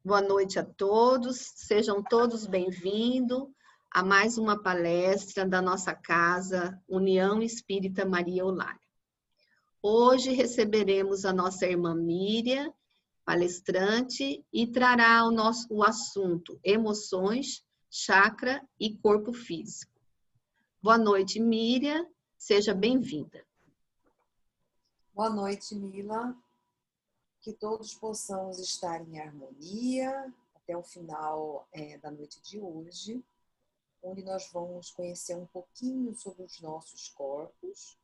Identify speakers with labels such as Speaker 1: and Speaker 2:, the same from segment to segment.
Speaker 1: Boa noite a todos, sejam todos bem-vindos a mais uma palestra da nossa casa União Espírita Maria Eulália. Hoje receberemos a nossa irmã Miriam, palestrante, e trará o assunto emoções, chakra e corpo físico. Boa noite, Miriam, seja bem-vinda.
Speaker 2: Boa noite, Mila. Que todos possamos estar em harmonia até o final da noite de hoje, onde nós vamos conhecer um pouquinho sobre os nossos corpos,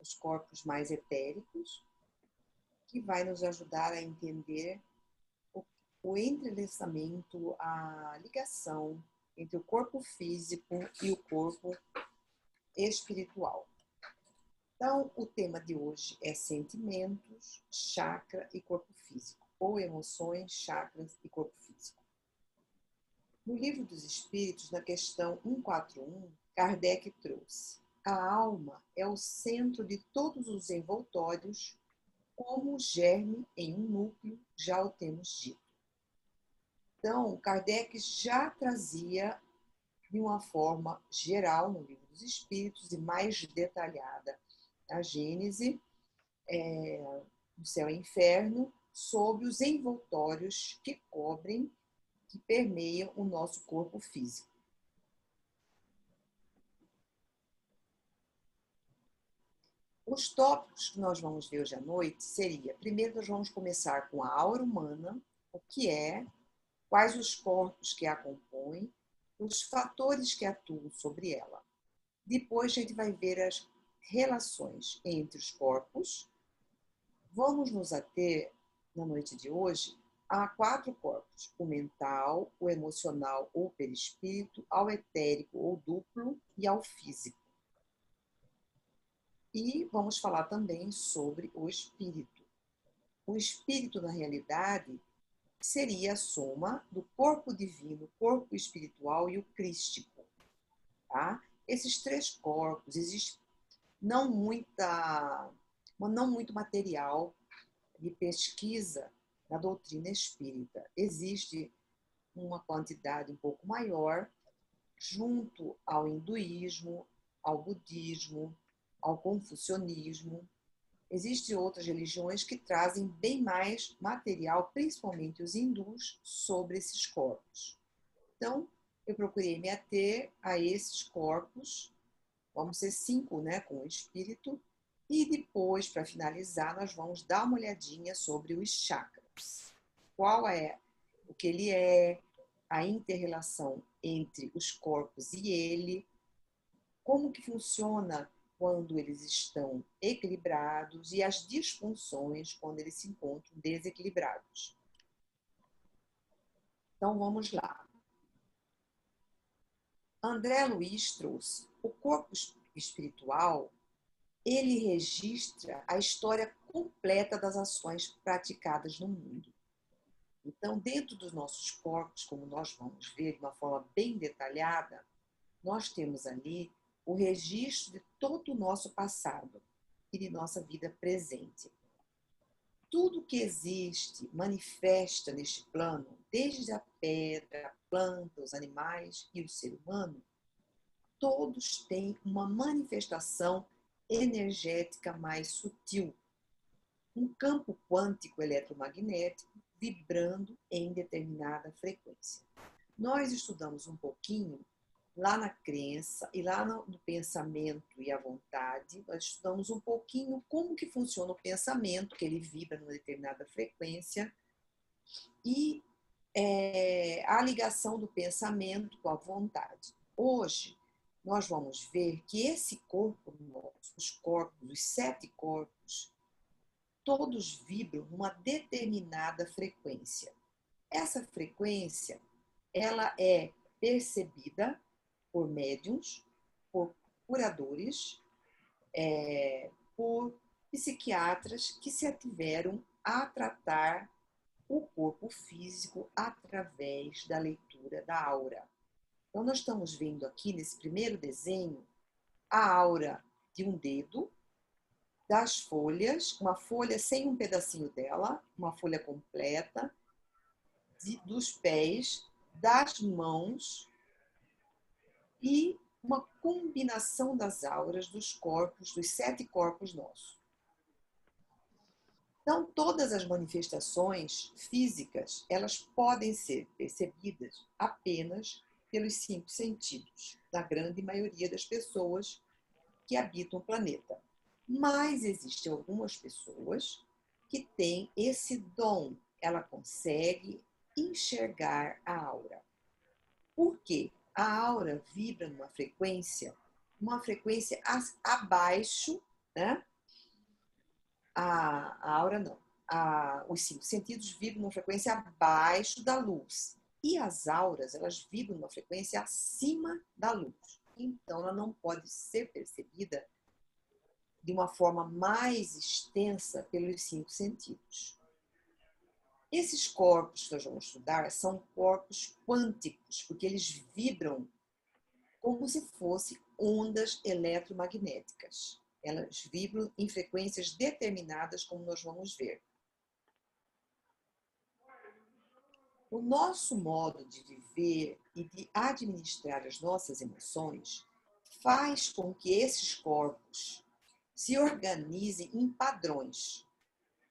Speaker 2: os corpos mais etéricos, que vai nos ajudar a entender o entrelaçamento, a ligação entre o corpo físico e o corpo espiritual. Então, o tema de hoje é sentimentos, chakra e corpo físico, ou emoções, chakras e corpo físico. No Livro dos Espíritos, na questão 141, Kardec trouxe: a alma é o centro de todos os envoltórios, como o germe em um núcleo, já o temos dito. Então, Kardec já trazia de uma forma geral no Livro dos Espíritos e mais detalhada a Gênese, do céu e inferno, sobre os envoltórios que cobrem, que permeiam o nosso corpo físico. Os tópicos que nós vamos ver hoje à noite seria, primeiro nós vamos começar com a aura humana, o que é, quais os corpos que a compõem, os fatores que atuam sobre ela. Depois a gente vai ver as relações entre os corpos. Vamos nos ater, na noite de hoje, a 4 corpos: o mental, o emocional ou perispírito, ao etérico ou duplo e ao físico. E vamos falar também sobre o espírito. O espírito, na realidade, seria a soma do corpo divino, corpo espiritual e o crístico. Tá? Esses 3 corpos, existe não muito material de pesquisa na doutrina espírita. Existe uma quantidade um pouco maior junto ao hinduísmo, ao budismo, ao confucionismo. Existem outras religiões que trazem bem mais material, principalmente os hindus, sobre esses corpos. Então, eu procurei me ater a esses corpos, vamos ser 5, né, com o espírito, e depois, para finalizar, nós vamos dar uma olhadinha sobre os chakras. Qual é o que ele é, a inter-relação entre os corpos e ele, como que funciona quando eles estão equilibrados e as disfunções quando eles se encontram desequilibrados. Então, vamos lá. André Luiz trouxe o corpo espiritual. Ele registra a história completa das ações praticadas no mundo. Então, dentro dos nossos corpos, como nós vamos ver de uma forma bem detalhada, nós temos ali o registro de todo o nosso passado e de nossa vida presente. Tudo que existe, manifesta neste plano, desde a pedra, a planta, os animais e o ser humano, todos têm uma manifestação energética mais sutil. Um campo quântico eletromagnético vibrando em determinada frequência. Nós estudamos um pouquinho lá na crença e lá no pensamento e a vontade, nós estudamos um pouquinho como que funciona o pensamento, que ele vibra numa determinada frequência, e a ligação do pensamento com a vontade. Hoje, nós vamos ver que esse corpo nosso, os corpos, os 7 corpos, todos vibram numa determinada frequência. Essa frequência, ela é percebida por médiuns, por curadores, por psiquiatras que se ativeram a tratar o corpo físico através da leitura da aura. Então, nós estamos vendo aqui nesse primeiro desenho a aura de um dedo, das folhas, uma folha sem um pedacinho dela, uma folha completa, dos pés, das mãos e uma combinação das auras dos corpos, dos 7 corpos nossos. Então, todas as manifestações físicas, elas podem ser percebidas apenas pelos 5 sentidos, na grande maioria das pessoas que habitam o planeta. Mas existem algumas pessoas que têm esse dom, ela consegue enxergar a aura. Por quê? A aura vibra numa frequência abaixo, né? A aura não. Os 5 sentidos vibram numa frequência abaixo da luz. E as auras, elas vibram numa frequência acima da luz. Então, ela não pode ser percebida de uma forma mais extensa pelos 5 sentidos. Esses corpos que nós vamos estudar são corpos quânticos, porque eles vibram como se fossem ondas eletromagnéticas. Elas vibram em frequências determinadas, como nós vamos ver. O nosso modo de viver e de administrar as nossas emoções faz com que esses corpos se organizem em padrões.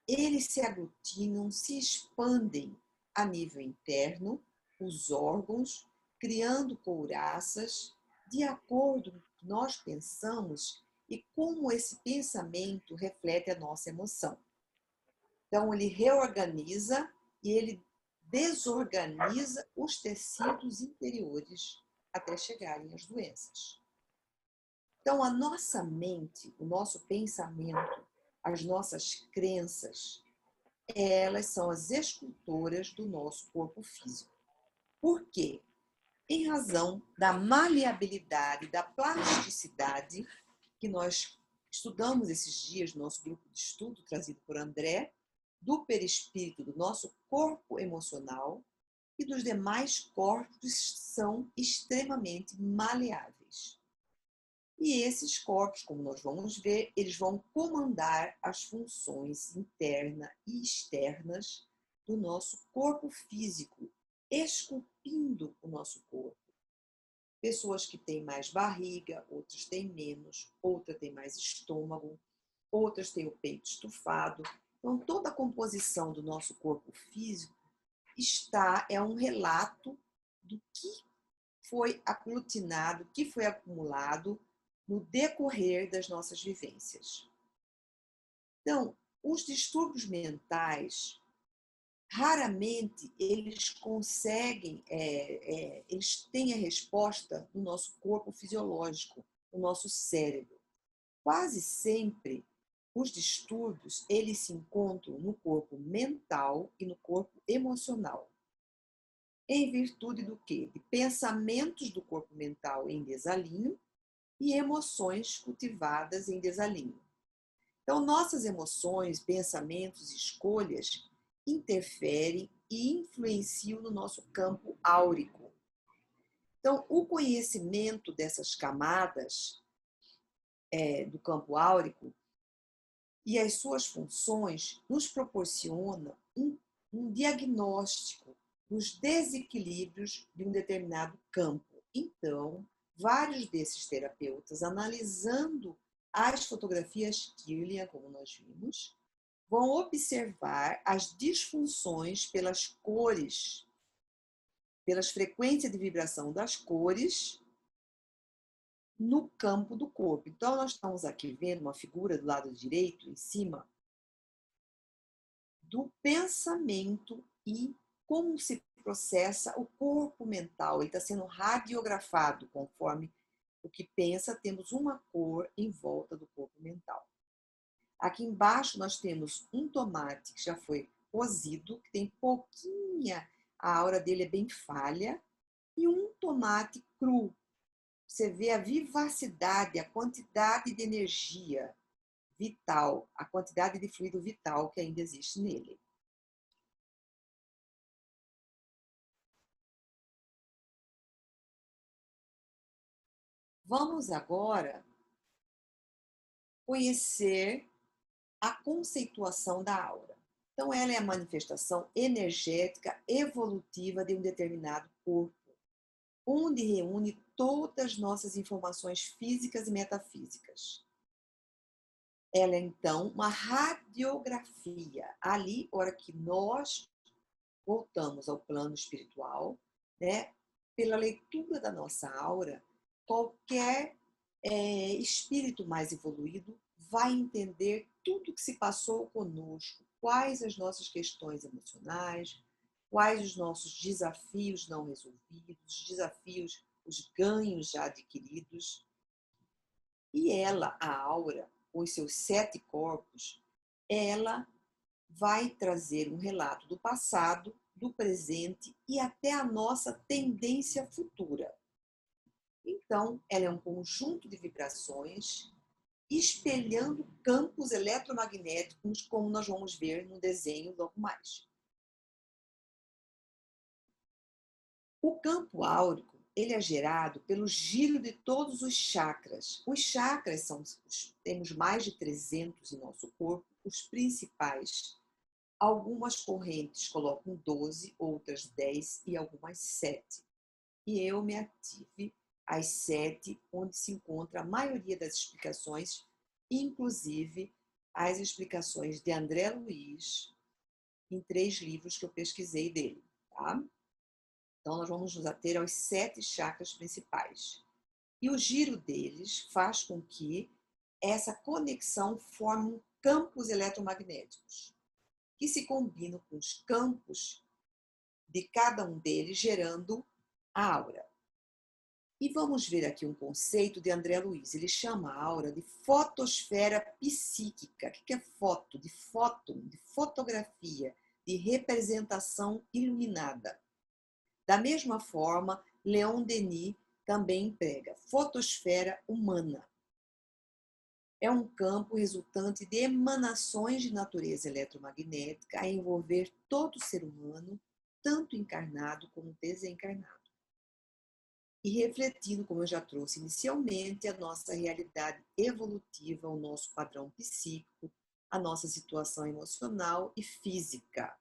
Speaker 2: Eles se aglutinam, se expandem a nível interno, os órgãos, criando couraças, de acordo com o que nós pensamos e como esse pensamento reflete a nossa emoção. Então, ele reorganiza e ele desorganiza os tecidos interiores até chegarem às doenças. Então, a nossa mente, o nosso pensamento, as nossas crenças, elas são as escultoras do nosso corpo físico. Por quê? Em razão da maleabilidade, da plasticidade que nós estudamos esses dias no nosso grupo de estudo, trazido por André, do perispírito, do nosso corpo emocional e dos demais corpos que são extremamente maleáveis. E esses corpos, como nós vamos ver, eles vão comandar as funções internas e externas do nosso corpo físico, esculpindo o nosso corpo. Pessoas que têm mais barriga, outras têm menos, outras têm mais estômago, outras têm o peito estufado. Então, toda a composição do nosso corpo físico é um relato do que foi aglutinado, que foi acumulado no decorrer das nossas vivências. Então, os distúrbios mentais, raramente eles conseguem, eles têm a resposta no nosso corpo fisiológico, no nosso cérebro. Quase sempre, os distúrbios, eles se encontram no corpo mental e no corpo emocional. Em virtude do quê? De pensamentos do corpo mental em desalinho e emoções cultivadas em desalinho. Então, nossas emoções, pensamentos e escolhas interferem e influenciam no nosso campo áurico. Então, o conhecimento dessas camadas do campo áurico e as suas funções nos proporciona um diagnóstico dos desequilíbrios de um determinado campo. Então, vários desses terapeutas, analisando as fotografias Kirlian, como nós vimos, vão observar as disfunções pelas cores, pelas frequências de vibração das cores no campo do corpo. Então, nós estamos aqui vendo uma figura do lado direito, em cima, do pensamento e como se processa o corpo mental. Ele está sendo radiografado conforme o que pensa, temos uma cor em volta do corpo mental. Aqui embaixo nós temos um tomate que já foi cozido, que tem pouquinha, a aura dele é bem falha, e um tomate cru. Você vê a vivacidade, a quantidade de energia vital, a quantidade de fluido vital que ainda existe nele. Vamos agora conhecer a conceituação da aura. Então, ela é a manifestação energética evolutiva de um determinado corpo, onde reúne todas as nossas informações físicas e metafísicas. Ela é, então, uma radiografia. Ali, hora que nós voltamos ao plano espiritual, né? Pela leitura da nossa aura, qualquer espírito mais evoluído vai entender tudo que se passou conosco, quais as nossas questões emocionais, quais os nossos desafios não resolvidos, os desafios, os ganhos já adquiridos. E ela, a aura, com os seus 7 corpos, ela vai trazer um relato do passado, do presente e até a nossa tendência futura. Então, ela é um conjunto de vibrações espelhando campos eletromagnéticos, como nós vamos ver no desenho logo mais. O campo áurico, ele é gerado pelo giro de todos os chakras. Os chakras temos mais de 300 em nosso corpo, os principais. Algumas correntes colocam 12, outras 10 e algumas 7. E eu me ative às 7, onde se encontra a maioria das explicações, inclusive as explicações de André Luiz, em 3 livros que eu pesquisei dele. Tá? Então, nós vamos nos ater aos 7 chakras principais. E o giro deles faz com que essa conexão forme campos eletromagnéticos, que se combinam com os campos de cada um deles, gerando a aura. E vamos ver aqui um conceito de André Luiz. Ele chama a aura de fotosfera psíquica. O que é foto? De fóton, de fotografia, de representação iluminada. Da mesma forma, Leon Denis também emprega fotosfera humana. É um campo resultante de emanações de natureza eletromagnética a envolver todo ser humano, tanto encarnado como desencarnado. E refletindo, como eu já trouxe inicialmente, a nossa realidade evolutiva, o nosso padrão psíquico, a nossa situação emocional e física.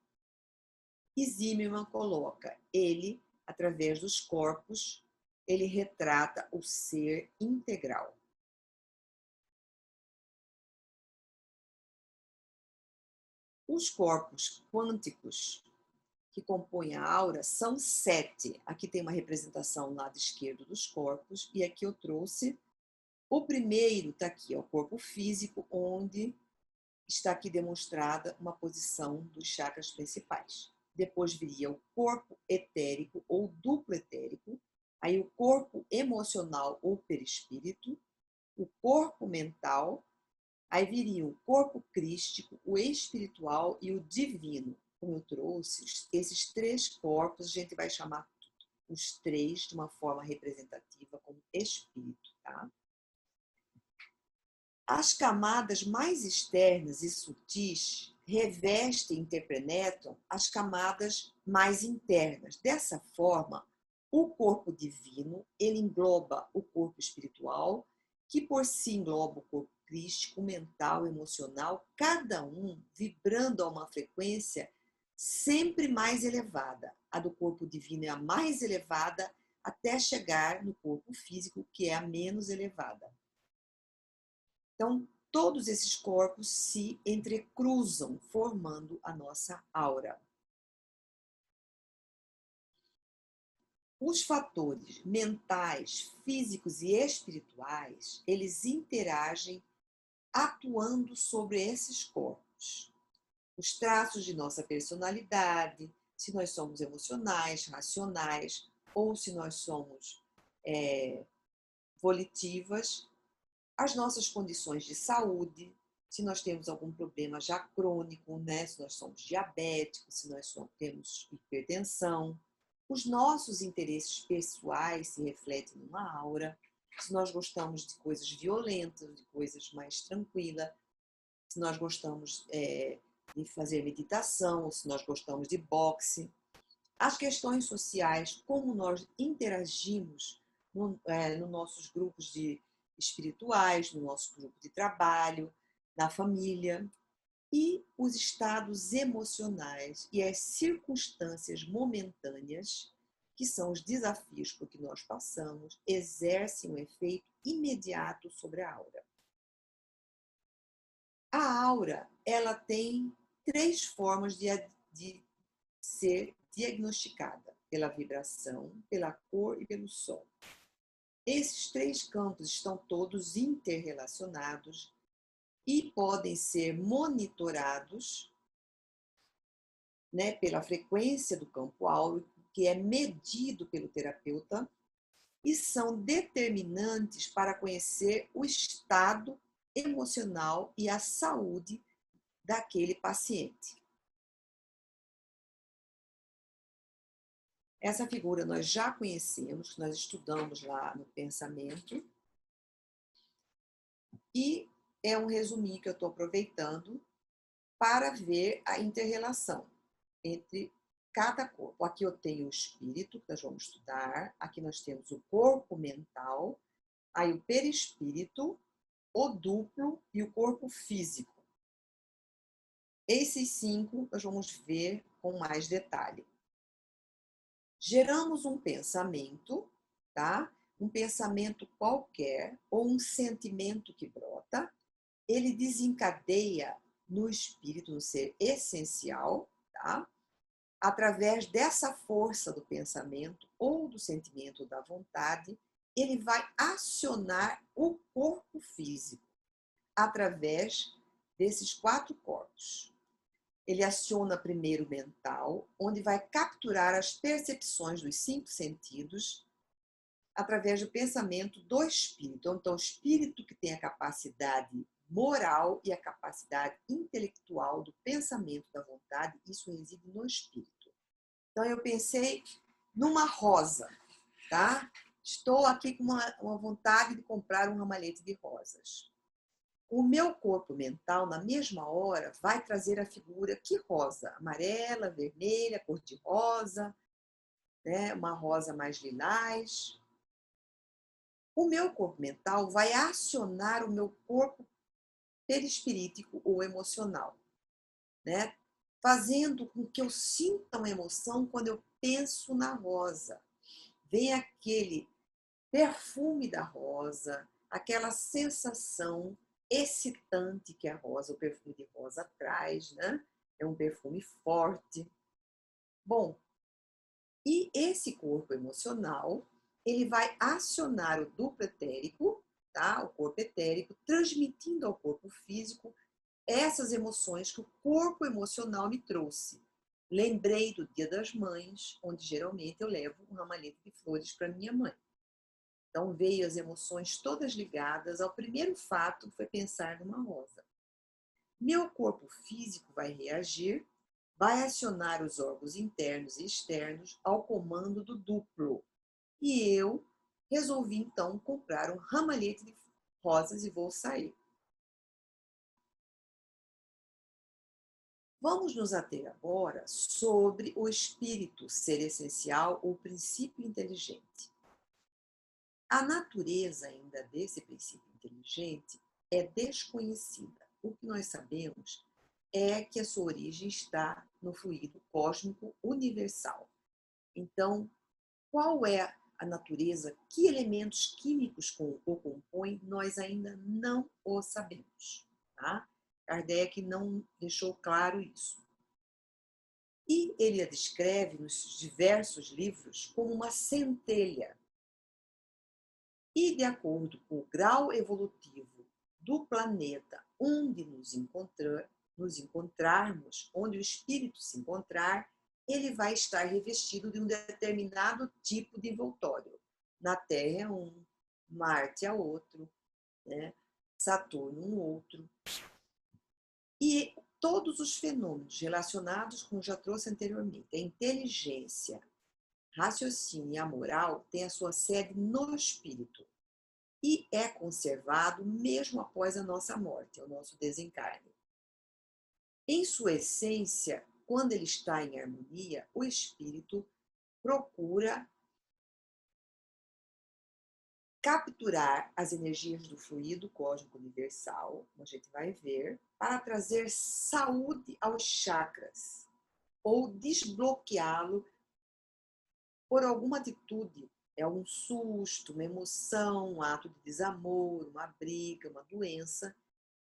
Speaker 2: E Zimmermann coloca, ele, através dos corpos, ele retrata o ser integral. Os corpos quânticos que compõem a aura são 7. Aqui tem uma representação no lado esquerdo dos corpos, e aqui eu trouxe o primeiro, está aqui, o corpo físico, onde está aqui demonstrada uma posição dos chakras principais. Depois viria o corpo etérico ou duplo etérico, aí o corpo emocional ou perispírito, o corpo mental, aí viria o corpo crístico, o espiritual e o divino. Como eu trouxe, esses 3 corpos a gente vai chamar os 3 de uma forma representativa como espírito, tá? As camadas mais externas e sutis revestem e interpenetram as camadas mais internas. Dessa forma, o corpo divino, ele engloba o corpo espiritual, que por si engloba o corpo crístico, mental, emocional, cada um vibrando a uma frequência sempre mais elevada. A do corpo divino é a mais elevada, até chegar no corpo físico, que é a menos elevada. Então, todos esses corpos se entrecruzam, formando a nossa aura. Os fatores mentais, físicos e espirituais, eles interagem atuando sobre esses corpos. Os traços de nossa personalidade, se nós somos emocionais, racionais, ou se nós somos volitivas, as nossas condições de saúde, se nós temos algum problema já crônico, né? Se nós somos diabéticos, se nós temos hipertensão, os nossos interesses pessoais se refletem numa aura, se nós gostamos de coisas violentas, de coisas mais tranquilas, se nós gostamos de fazer meditação, se nós gostamos de boxe. As questões sociais, como nós interagimos nos nossos grupos espirituais, no nosso grupo de trabalho, na família. e os estados emocionais e as circunstâncias momentâneas, que são os desafios por que nós passamos, exercem um efeito imediato sobre a aura. A aura, ela tem 3 formas de ser diagnosticada: pela vibração, pela cor e pelo som. Esses 3 campos estão todos interrelacionados e podem ser monitorados, né, pela frequência do campo áureo, que é medido pelo terapeuta, e são determinantes para conhecer o estado emocional e a saúde daquele paciente. Essa figura nós já conhecemos, nós estudamos lá no pensamento, e é um resuminho que eu estou aproveitando para ver a inter-relação entre cada corpo. Aqui eu tenho o espírito, que nós vamos estudar, aqui nós temos o corpo mental, aí o perispírito, o duplo e o corpo físico. Esses 5 nós vamos ver com mais detalhe. Geramos um pensamento, tá? Um pensamento qualquer ou um sentimento que brota, ele desencadeia no espírito, no ser essencial, tá? Através dessa força do pensamento ou do sentimento ou da vontade, ele vai acionar o corpo físico através desses 4 corpos. Ele aciona primeiro o mental, onde vai capturar as percepções dos 5 sentidos através do pensamento do espírito. Então, o espírito que tem a capacidade moral e a capacidade intelectual do pensamento, da vontade, isso reside no espírito. Então, eu pensei numa rosa, tá? Estou aqui com uma vontade de comprar um ramalhete de rosas. O meu corpo mental, na mesma hora, vai trazer a figura que rosa? Amarela, vermelha, cor-de-rosa, né? Uma rosa mais lilás. O meu corpo mental vai acionar o meu corpo perispirítico ou emocional, né? Fazendo com que eu sinta uma emoção quando eu penso na rosa. Vem aquele perfume da rosa, aquela sensação excitante que a rosa, o perfume de rosa traz, né? É um perfume forte. Bom, e esse corpo emocional, ele vai acionar o duplo etérico, tá? O corpo etérico, transmitindo ao corpo físico essas emoções que o corpo emocional me trouxe. Lembrei do Dia das Mães, onde geralmente eu levo um ramalhete de flores para minha mãe. Então, veio as emoções todas ligadas ao primeiro fato, que foi pensar numa rosa. Meu corpo físico vai reagir, vai acionar os órgãos internos e externos ao comando do duplo. E eu resolvi, então, comprar um ramalhete de rosas e vou sair. Vamos nos ater agora sobre o espírito ser essencial ou princípio inteligente. A natureza ainda desse princípio inteligente é desconhecida. O que nós sabemos é que a sua origem está no fluido cósmico universal. Então, qual é a natureza, que elementos químicos o compõem, nós ainda não o sabemos. Tá? Kardec não deixou claro isso. E ele a descreve nos diversos livros como uma centelha. E, de acordo com o grau evolutivo do planeta onde nos encontrarmos, onde o espírito se encontrar, ele vai estar revestido de um determinado tipo de envoltório. Na Terra é um, Marte é outro, né? Saturno um outro. E todos os fenômenos relacionados, como já trouxe anteriormente, a inteligência, raciocínio e a moral têm a sua sede no espírito e é conservado mesmo após a nossa morte, o nosso desencarne. Em sua essência, quando ele está em harmonia, o espírito procura capturar as energias do fluido cósmico universal, como a gente vai ver, para trazer saúde aos chakras ou desbloqueá-lo por alguma atitude. É um susto, uma emoção, um ato de desamor, uma briga, uma doença,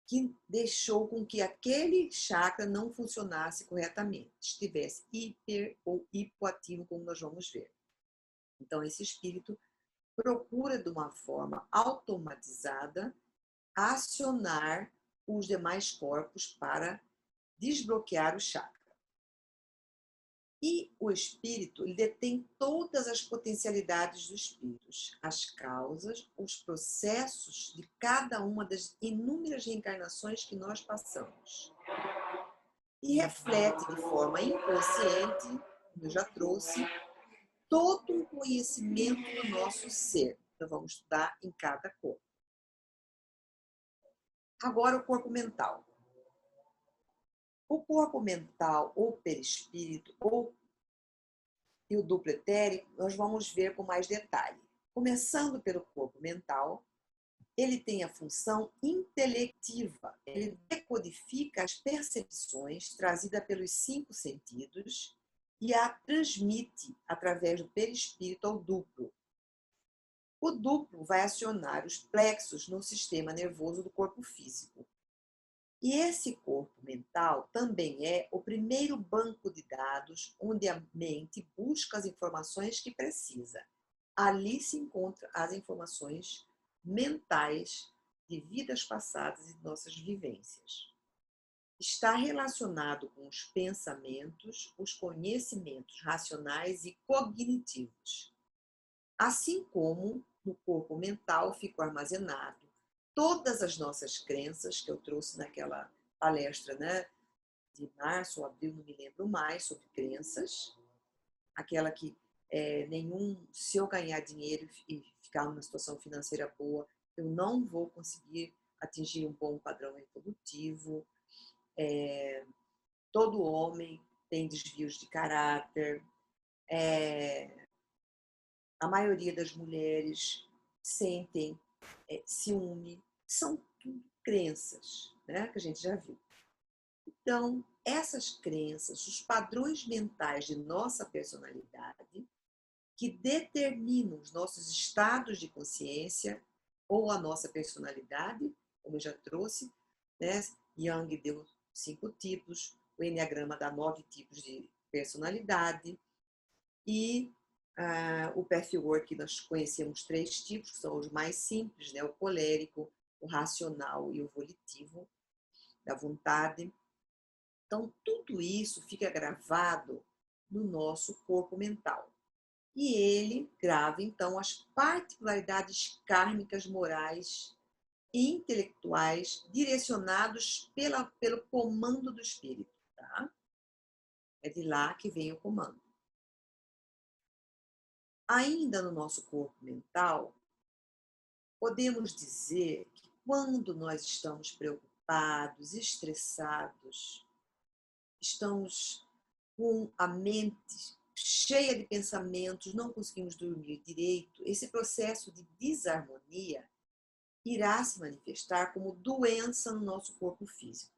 Speaker 2: que deixou com que aquele chakra não funcionasse corretamente, estivesse hiper ou hipoativo, como nós vamos ver. Então, esse espírito procura, de uma forma automatizada, acionar os demais corpos para desbloquear o chakra. E o espírito, ele detém todas as potencialidades dos espíritos, as causas, os processos de cada uma das inúmeras reencarnações que nós passamos. E reflete de forma inconsciente, como eu já trouxe, todo o conhecimento do nosso ser. Então, vamos estudar em cada corpo. Agora, o corpo mental. O corpo mental, ou perispírito, e o duplo etérico, nós vamos ver com mais detalhe. Começando pelo corpo mental, ele tem a função intelectiva. Ele decodifica as percepções trazidas pelos 5 sentidos e a transmite através do perispírito ao duplo. O duplo vai acionar os plexos no sistema nervoso do corpo físico. E esse corpo mental também é o primeiro banco de dados onde a mente busca as informações que precisa. Ali se encontram as informações mentais de vidas passadas e nossas vivências. Está relacionado com os pensamentos, os conhecimentos racionais e cognitivos. Assim como no corpo mental ficam armazenados todas as nossas crenças, que eu trouxe naquela palestra, né, de março ou abril, não me lembro mais, sobre crenças. Aquela que se eu ganhar dinheiro e ficar numa situação financeira boa, eu não vou conseguir atingir um bom padrão reprodutivo. Todo homem tem desvios de caráter. A maioria das mulheres sentem ciúme. São tudo crenças, né, que a gente já viu. Então, essas crenças, os padrões mentais de nossa personalidade, que determinam os nossos estados de consciência ou a nossa personalidade, como eu já trouxe, né? Jung deu 5 tipos, o Enneagrama dá 9 tipos de personalidade e o Pathwork nós conhecemos 3 tipos, que são os mais simples, né? O colérico, o racional e o volitivo, da vontade. Então, tudo isso fica gravado no nosso corpo mental. E ele grava, então, as particularidades kármicas, morais e intelectuais direcionados pelo comando do espírito. Tá? É de lá que vem o comando. Ainda no nosso corpo mental, podemos dizer que quando nós estamos preocupados, estressados, estamos com a mente cheia de pensamentos, não conseguimos dormir direito, esse processo de desarmonia irá se manifestar como doença no nosso corpo físico.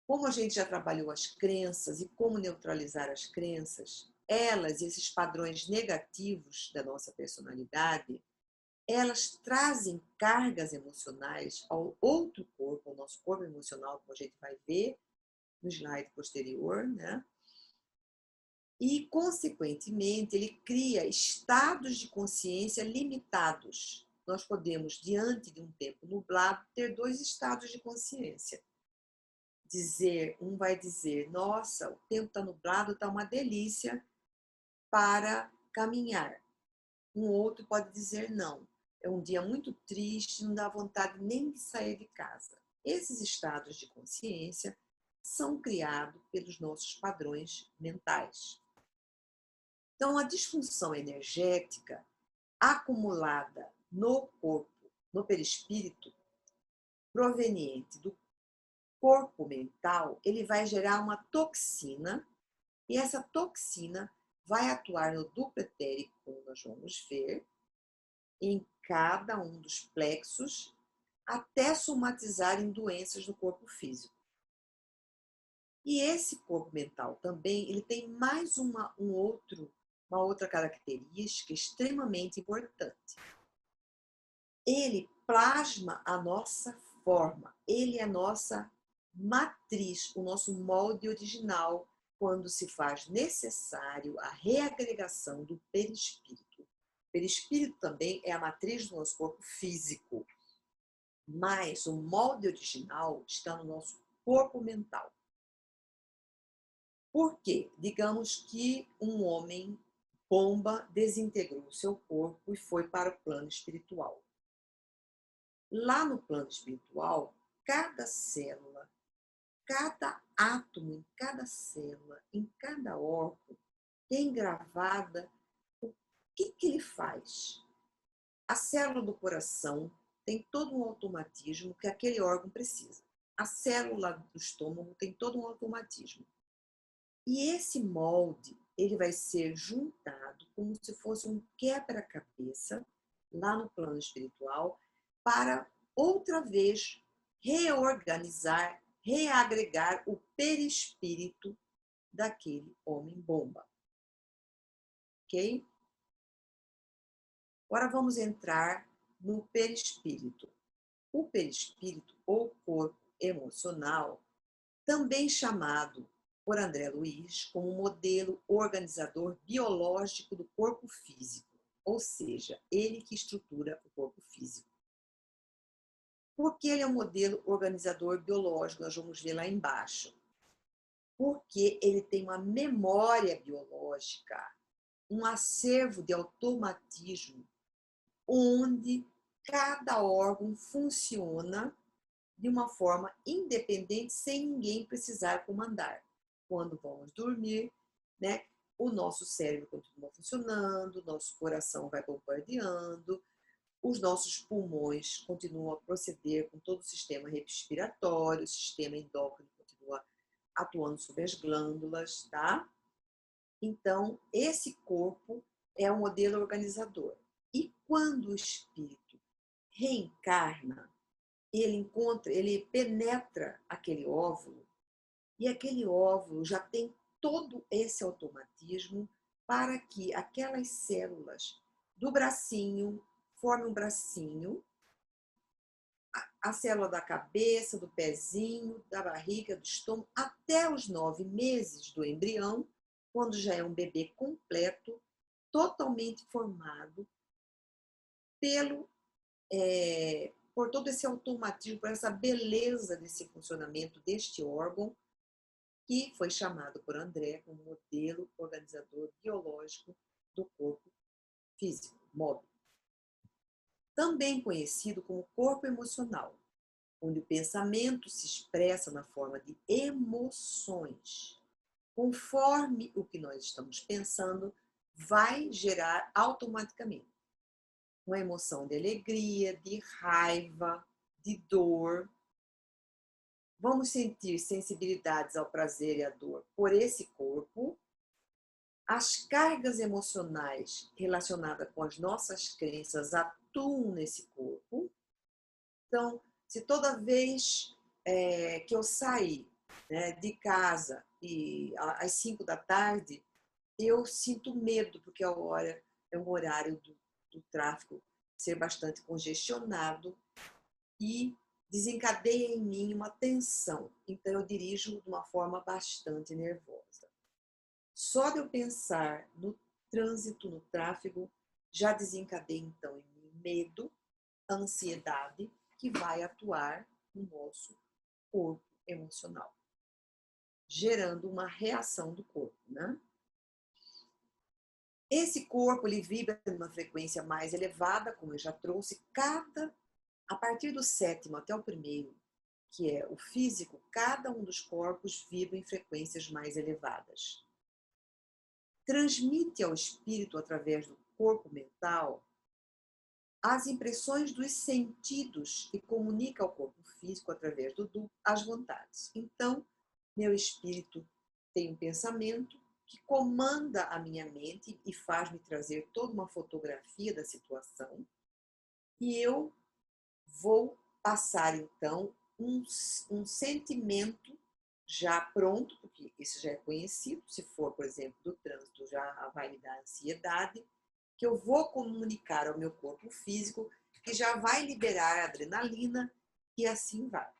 Speaker 2: Como a gente já trabalhou as crenças e como neutralizar as crenças, elas, esses padrões negativos da nossa personalidade, elas trazem cargas emocionais ao outro corpo, ao nosso corpo emocional, como a gente vai ver no slide posterior, né? E, consequentemente, ele cria estados de consciência limitados. Nós podemos, diante de um tempo nublado, ter 2 estados de consciência. Um vai dizer, nossa, o tempo está nublado, está uma delícia para caminhar. Um outro pode dizer, não, é um dia muito triste, não dá vontade nem de sair de casa. Esses estados de consciência são criados pelos nossos padrões mentais. Então, a disfunção energética acumulada no corpo, no perispírito, proveniente do corpo mental, ele vai gerar uma toxina, e essa toxina vai atuar no duplo etérico, como nós vamos ver, em cada um dos plexos até somatizar em doenças no corpo físico. E esse corpo mental também, ele tem mais uma outra característica extremamente importante. Ele plasma a nossa forma, ele é a nossa matriz, o nosso molde original, quando se faz necessário a reagregação do perispírito. O perispírito também é a matriz do nosso corpo físico, mas o molde original está no nosso corpo mental. Por quê? Digamos que um homem bomba desintegrou o seu corpo e foi para o plano espiritual. Lá no plano espiritual, cada célula, cada átomo em cada célula, em cada órgão, tem gravada o que ele faz. A célula do coração tem todo um automatismo que aquele órgão precisa. A célula do estômago tem todo um automatismo. E esse molde, ele vai ser juntado como se fosse um quebra-cabeça lá no plano espiritual para outra vez reorganizar, reagregar o perispírito daquele homem-bomba. Ok? Agora vamos entrar no perispírito. O perispírito, ou corpo emocional, também chamado por André Luiz como modelo organizador biológico do corpo físico, ou seja, ele que estrutura o corpo físico. Por que ele é um modelo organizador biológico? Nós vamos ver lá embaixo. Porque ele tem uma memória biológica, um acervo de automatismo, onde cada órgão funciona de uma forma independente, sem ninguém precisar comandar. Quando vamos dormir, né, o nosso cérebro continua funcionando, o nosso coração vai bombardeando, os nossos pulmões continuam a proceder com todo o sistema respiratório, o sistema endócrino continua atuando sobre as glândulas, tá? Então, esse corpo é um modelo organizador. E quando o espírito reencarna, ele penetra aquele óvulo, e aquele óvulo já tem todo esse automatismo para que aquelas células do bracinho formem um bracinho, a célula da cabeça, do pezinho, da barriga, do estômago, até os 9 meses do embrião, quando já é um bebê completo, totalmente formado por todo esse automatismo, por essa beleza desse funcionamento deste órgão, que foi chamado por André como modelo organizador biológico do corpo físico, móvel. Também conhecido como corpo emocional, onde o pensamento se expressa na forma de emoções. Conforme o que nós estamos pensando, vai gerar automaticamente uma emoção de alegria, de raiva, de dor. Vamos sentir sensibilidades ao prazer e à dor por esse corpo. As cargas emocionais relacionadas com as nossas crenças atuam nesse corpo. Então, se toda vez que eu sair, né, de casa e às 5 da tarde, eu sinto medo, porque é um horário do tráfego ser bastante congestionado e desencadeia em mim uma tensão. Então, eu dirijo de uma forma bastante nervosa. Só de eu pensar no trânsito, no tráfego, já desencadeia, então, em mim medo, ansiedade, que vai atuar no nosso corpo emocional, gerando uma reação do corpo, né? Esse corpo, ele vibra numa frequência mais elevada, como eu já trouxe, a partir do 7º até o 1º, que é o físico, cada um dos corpos vibra em frequências mais elevadas. Transmite ao espírito, através do corpo mental, as impressões dos sentidos e comunica ao corpo físico, através do duplo, as vontades. Então, meu espírito tem um pensamento que comanda a minha mente e faz-me trazer toda uma fotografia da situação. E eu vou passar, então, um sentimento já pronto, porque isso já é conhecido, se for, por exemplo, do trânsito, já vai me dar ansiedade, que eu vou comunicar ao meu corpo físico, que já vai liberar adrenalina e assim vai.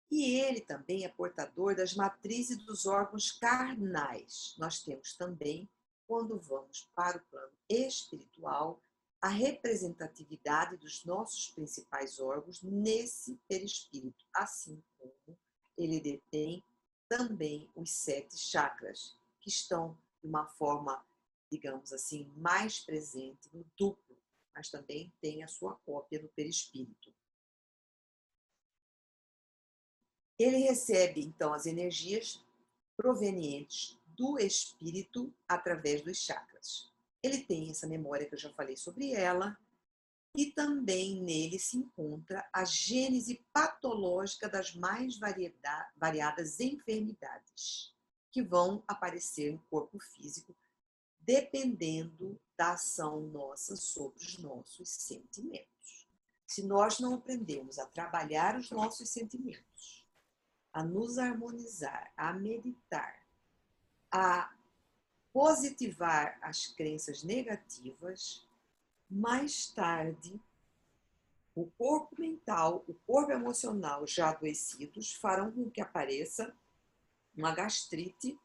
Speaker 2: E ele também é portador das matrizes dos órgãos carnais. Nós temos também, quando vamos para o plano espiritual, a representatividade dos nossos principais órgãos nesse perispírito, assim como ele detém também os 7 chakras, que estão de uma forma, digamos assim, mais presente no duplo, mas também tem a sua cópia no perispírito. Ele recebe, então, as energias provenientes do espírito através dos chakras. Ele tem essa memória que eu já falei sobre ela, e também nele se encontra a gênese patológica das mais variadas enfermidades que vão aparecer no corpo físico, dependendo da ação nossa sobre os nossos sentimentos. Se nós não aprendemos a trabalhar os nossos sentimentos, a nos harmonizar, a meditar, a positivar as crenças negativas, mais tarde, o corpo mental, o corpo emocional já adoecidos farão com que apareça uma gastrite,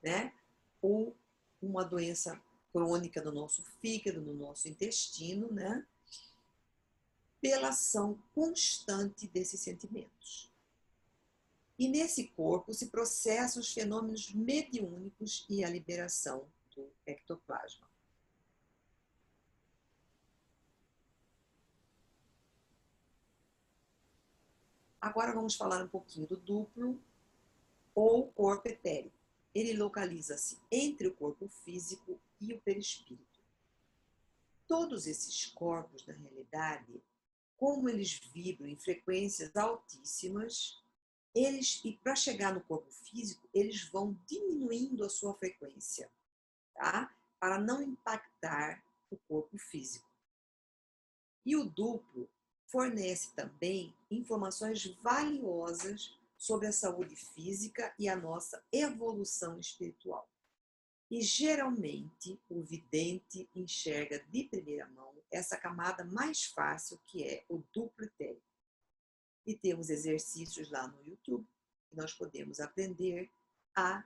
Speaker 2: né? Ou uma doença crônica no nosso fígado, no nosso intestino, né? Pela ação constante desses sentimentos. E nesse corpo se processam os fenômenos mediúnicos e a liberação do ectoplasma. Agora vamos falar um pouquinho do duplo ou corpo etérico. Ele localiza-se entre o corpo físico e o perispírito. Todos esses corpos, na realidade, como eles vibram em frequências altíssimas, e para chegar no corpo físico, eles vão diminuindo a sua frequência, tá? Para não impactar o corpo físico. E o duplo fornece também informações valiosas sobre a saúde física e a nossa evolução espiritual. E geralmente o vidente enxerga de primeira mão essa camada mais fácil, que é o duplo etérico. E temos exercícios lá no YouTube que nós podemos aprender a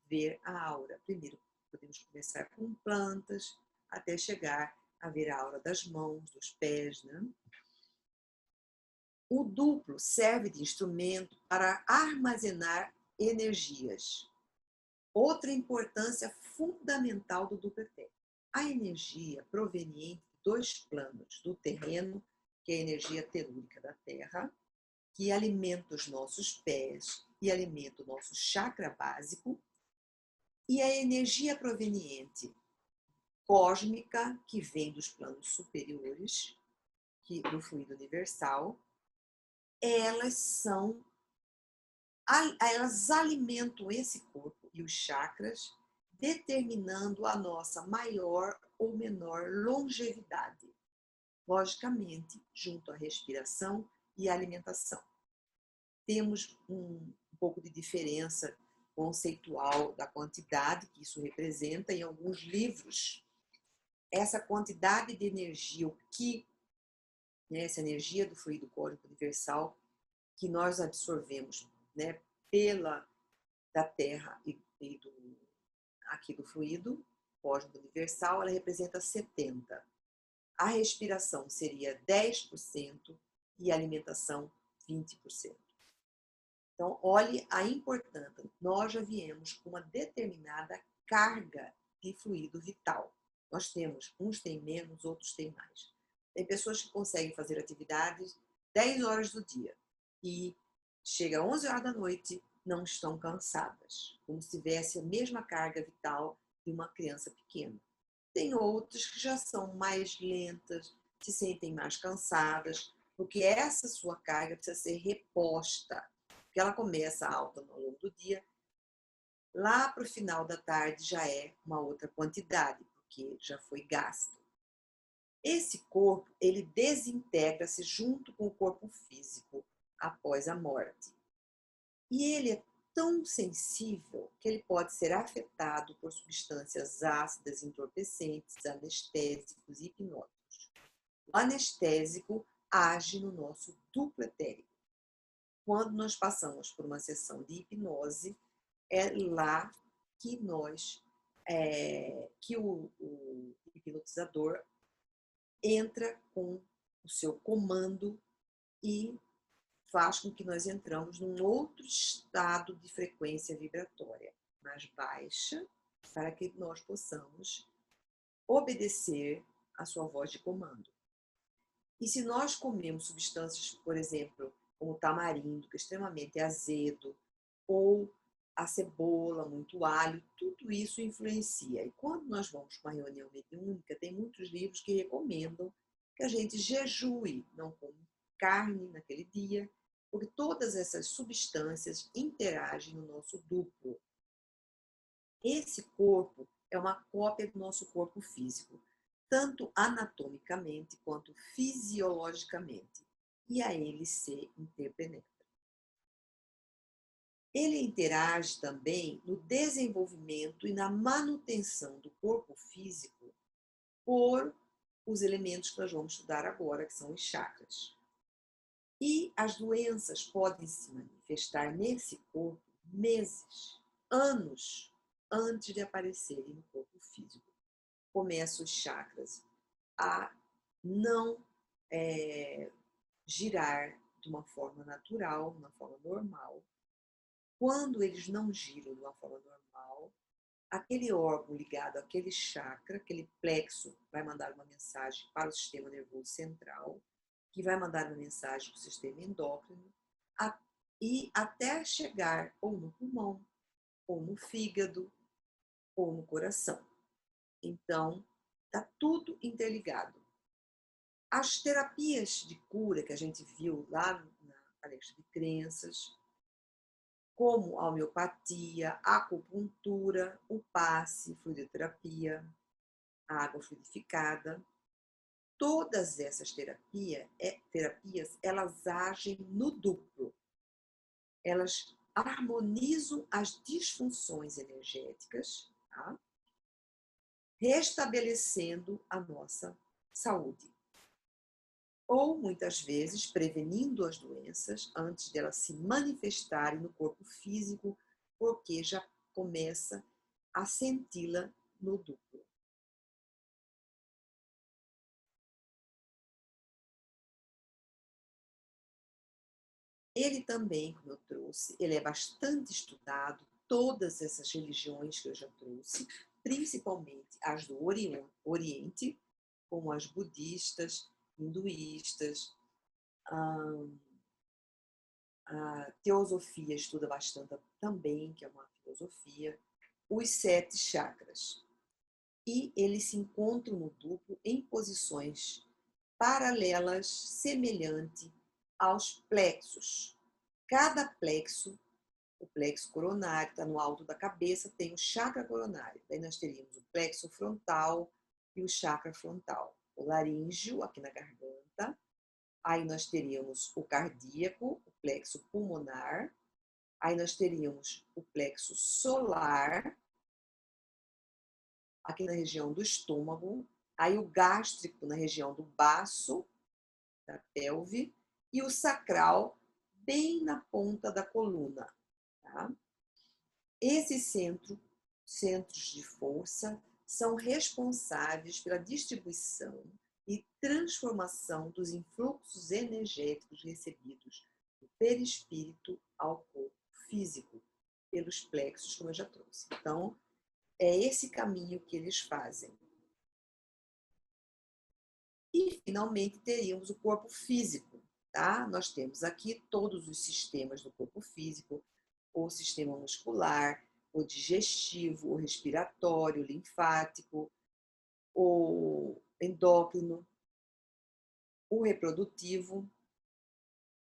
Speaker 2: ver a aura. Primeiro, podemos começar com plantas, até chegar a ver a aura das mãos, dos pés, né? O duplo serve de instrumento para armazenar energias. Outra importância fundamental do duplo etérico: a energia proveniente de 2 planos, do terreno, que é a energia telúrica da Terra, que alimenta os nossos pés e alimenta o nosso chakra básico, e a energia proveniente cósmica, que vem dos planos superiores, do fluido universal. Elas alimentam esse corpo e os chakras, determinando a nossa maior ou menor longevidade, logicamente, junto à respiração e à alimentação. Temos um pouco de diferença conceitual da quantidade que isso representa em alguns livros. Essa quantidade de energia, o Qi, né, essa energia do fluido cósmico universal, que nós absorvemos, né, da Terra aqui do fluido cósmico universal, ela representa 70%. A respiração seria 10% e a alimentação 20%. Então, olhe a importância. Nós já viemos com uma determinada carga de fluido vital. Nós temos, uns têm menos, outros têm mais. Tem pessoas que conseguem fazer atividades 10 horas do dia e chega às 11 horas da noite, não estão cansadas, como se tivesse a mesma carga vital de uma criança pequena. Tem outras que já são mais lentas, se sentem mais cansadas, porque essa sua carga precisa ser reposta, porque ela começa alta ao longo do dia, lá para o final da tarde já é uma outra quantidade, porque já foi gasto. Esse corpo, ele desintegra-se junto com o corpo físico após a morte. E ele é tão sensível que ele pode ser afetado por substâncias ácidas, entorpecentes, anestésicos e hipnóticos. O anestésico age no nosso duplo etérico. Quando nós passamos por uma sessão de hipnose, é lá que o hipnotizador entra com o seu comando e faz com que nós entramos num outro estado de frequência vibratória, mais baixa, para que nós possamos obedecer à sua voz de comando. E se nós comemos substâncias, por exemplo, como o tamarindo, que é extremamente azedo, ou a cebola, muito alho, tudo isso influencia. E quando nós vamos para uma reunião mediúnica, tem muitos livros que recomendam que a gente jejue, não come carne naquele dia, porque todas essas substâncias interagem no nosso duplo. Esse corpo é uma cópia do nosso corpo físico, tanto anatomicamente quanto fisiologicamente, e a ele se interpenetra. Ele interage também no desenvolvimento e na manutenção do corpo físico por os elementos que nós vamos estudar agora, que são os chakras. E as doenças podem se manifestar nesse corpo meses, anos, antes de aparecerem no corpo físico. Começam os chakras a não girar de uma forma natural, de uma forma normal. Quando eles não giram de uma forma normal, aquele órgão ligado àquele chakra, aquele plexo, vai mandar uma mensagem para o sistema nervoso central, que vai mandar uma mensagem para o sistema endócrino, e até chegar ou no pulmão, ou no fígado, ou no coração. Então, está tudo interligado. As terapias de cura que a gente viu lá na palestra de crenças, como a homeopatia, a acupuntura, o passe, fluidoterapia, a água fluidificada, todas essas terapias, elas agem no duplo. Elas harmonizam as disfunções energéticas, tá? Restabelecendo a nossa saúde. Ou, muitas vezes, prevenindo as doenças antes de elas se manifestarem no corpo físico, porque já começa a senti-la no duplo. Ele também, como eu trouxe, ele é bastante estudado, todas essas religiões que eu já trouxe, principalmente as do Oriente, como as budistas, hinduístas, a teosofia estuda bastante também, que é uma filosofia, os 7 chakras. E eles se encontram no duplo em posições paralelas, semelhante aos plexos. Cada plexo, o plexo coronário, está no alto da cabeça, tem o chakra coronário. Daí nós teríamos o plexo frontal e o chakra frontal. O laríngeo, aqui na garganta. Aí nós teríamos o cardíaco, o plexo pulmonar. Aí nós teríamos o plexo solar, aqui na região do estômago. Aí o gástrico na região do baço, da pelve. E o sacral, bem na ponta da coluna. Tá? Esses centros de força são responsáveis pela distribuição e transformação dos influxos energéticos recebidos do perispírito ao corpo físico, pelos plexos, como eu já trouxe. Então, é esse caminho que eles fazem. E, finalmente, teríamos o corpo físico. Tá? Nós temos aqui todos os sistemas do corpo físico, o sistema muscular, o digestivo, o respiratório, o linfático, o endócrino, o reprodutivo.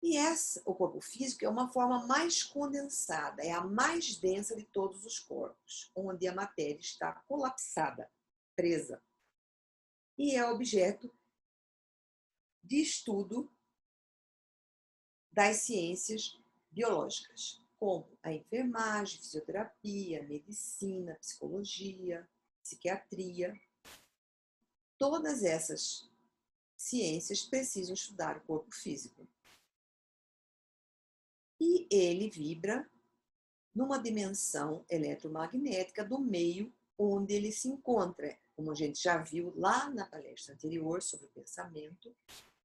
Speaker 2: E o corpo físico é uma forma mais condensada, é a mais densa de todos os corpos, onde a matéria está colapsada, presa. E é objeto de estudo das ciências biológicas, como a enfermagem, fisioterapia, medicina, psicologia, psiquiatria. Todas essas ciências precisam estudar o corpo físico. E ele vibra numa dimensão eletromagnética do meio onde ele se encontra. Como a gente já viu lá na palestra anterior sobre o pensamento,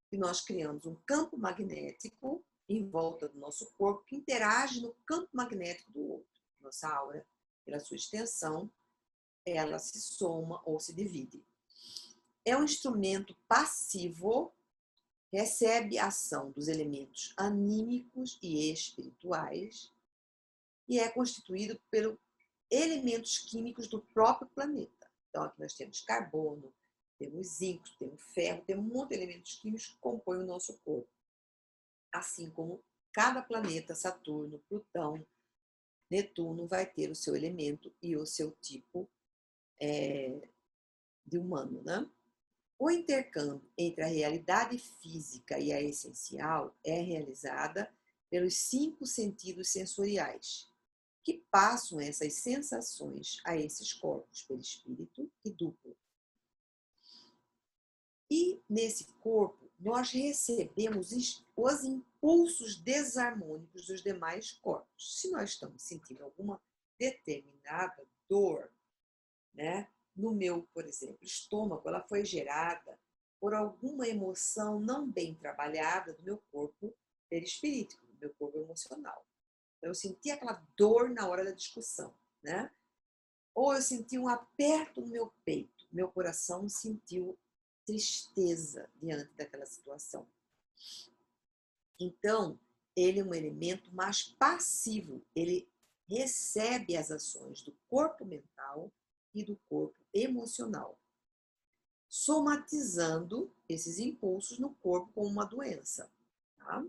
Speaker 2: que nós criamos um campo magnético em volta do nosso corpo que interage no campo magnético do outro. Nossa aura, pela sua extensão, ela se soma ou se divide. É um instrumento passivo, recebe a ação dos elementos anímicos e espirituais e é constituído pelos elementos químicos do próprio planeta. Então, aqui nós temos carbono, temos zinco, temos ferro, temos um monte de elementos químicos que compõem o nosso corpo. Assim como cada planeta, Saturno, Plutão, Netuno, vai ter o seu elemento e o seu tipo de humano, né? O intercâmbio entre a realidade física e a essencial é realizada pelos 5 sentidos sensoriais, que passam essas sensações a esses corpos, perispírito e duplo. E nesse corpo, nós recebemos os impulsos desarmônicos dos demais corpos. Se nós estamos sentindo alguma determinada dor, né? No meu, por exemplo, estômago, ela foi gerada por alguma emoção não bem trabalhada do meu corpo perispirítico, do meu corpo emocional. Eu senti aquela dor na hora da discussão, né? Ou eu senti um aperto no meu peito, meu coração sentiu tristeza diante daquela situação. Então, ele é um elemento mais passivo, ele recebe as ações do corpo mental e do corpo emocional, somatizando esses impulsos no corpo como uma doença. Tá?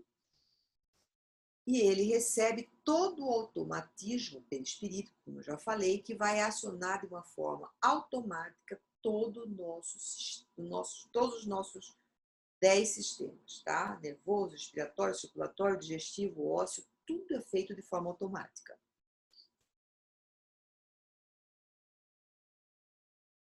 Speaker 2: E ele recebe todo o automatismo perispirítico, como eu já falei, que vai acionar de uma forma automática todos os nossos 10 sistemas, tá? Nervoso, respiratório, circulatório, digestivo, ósseo, tudo é feito de forma automática.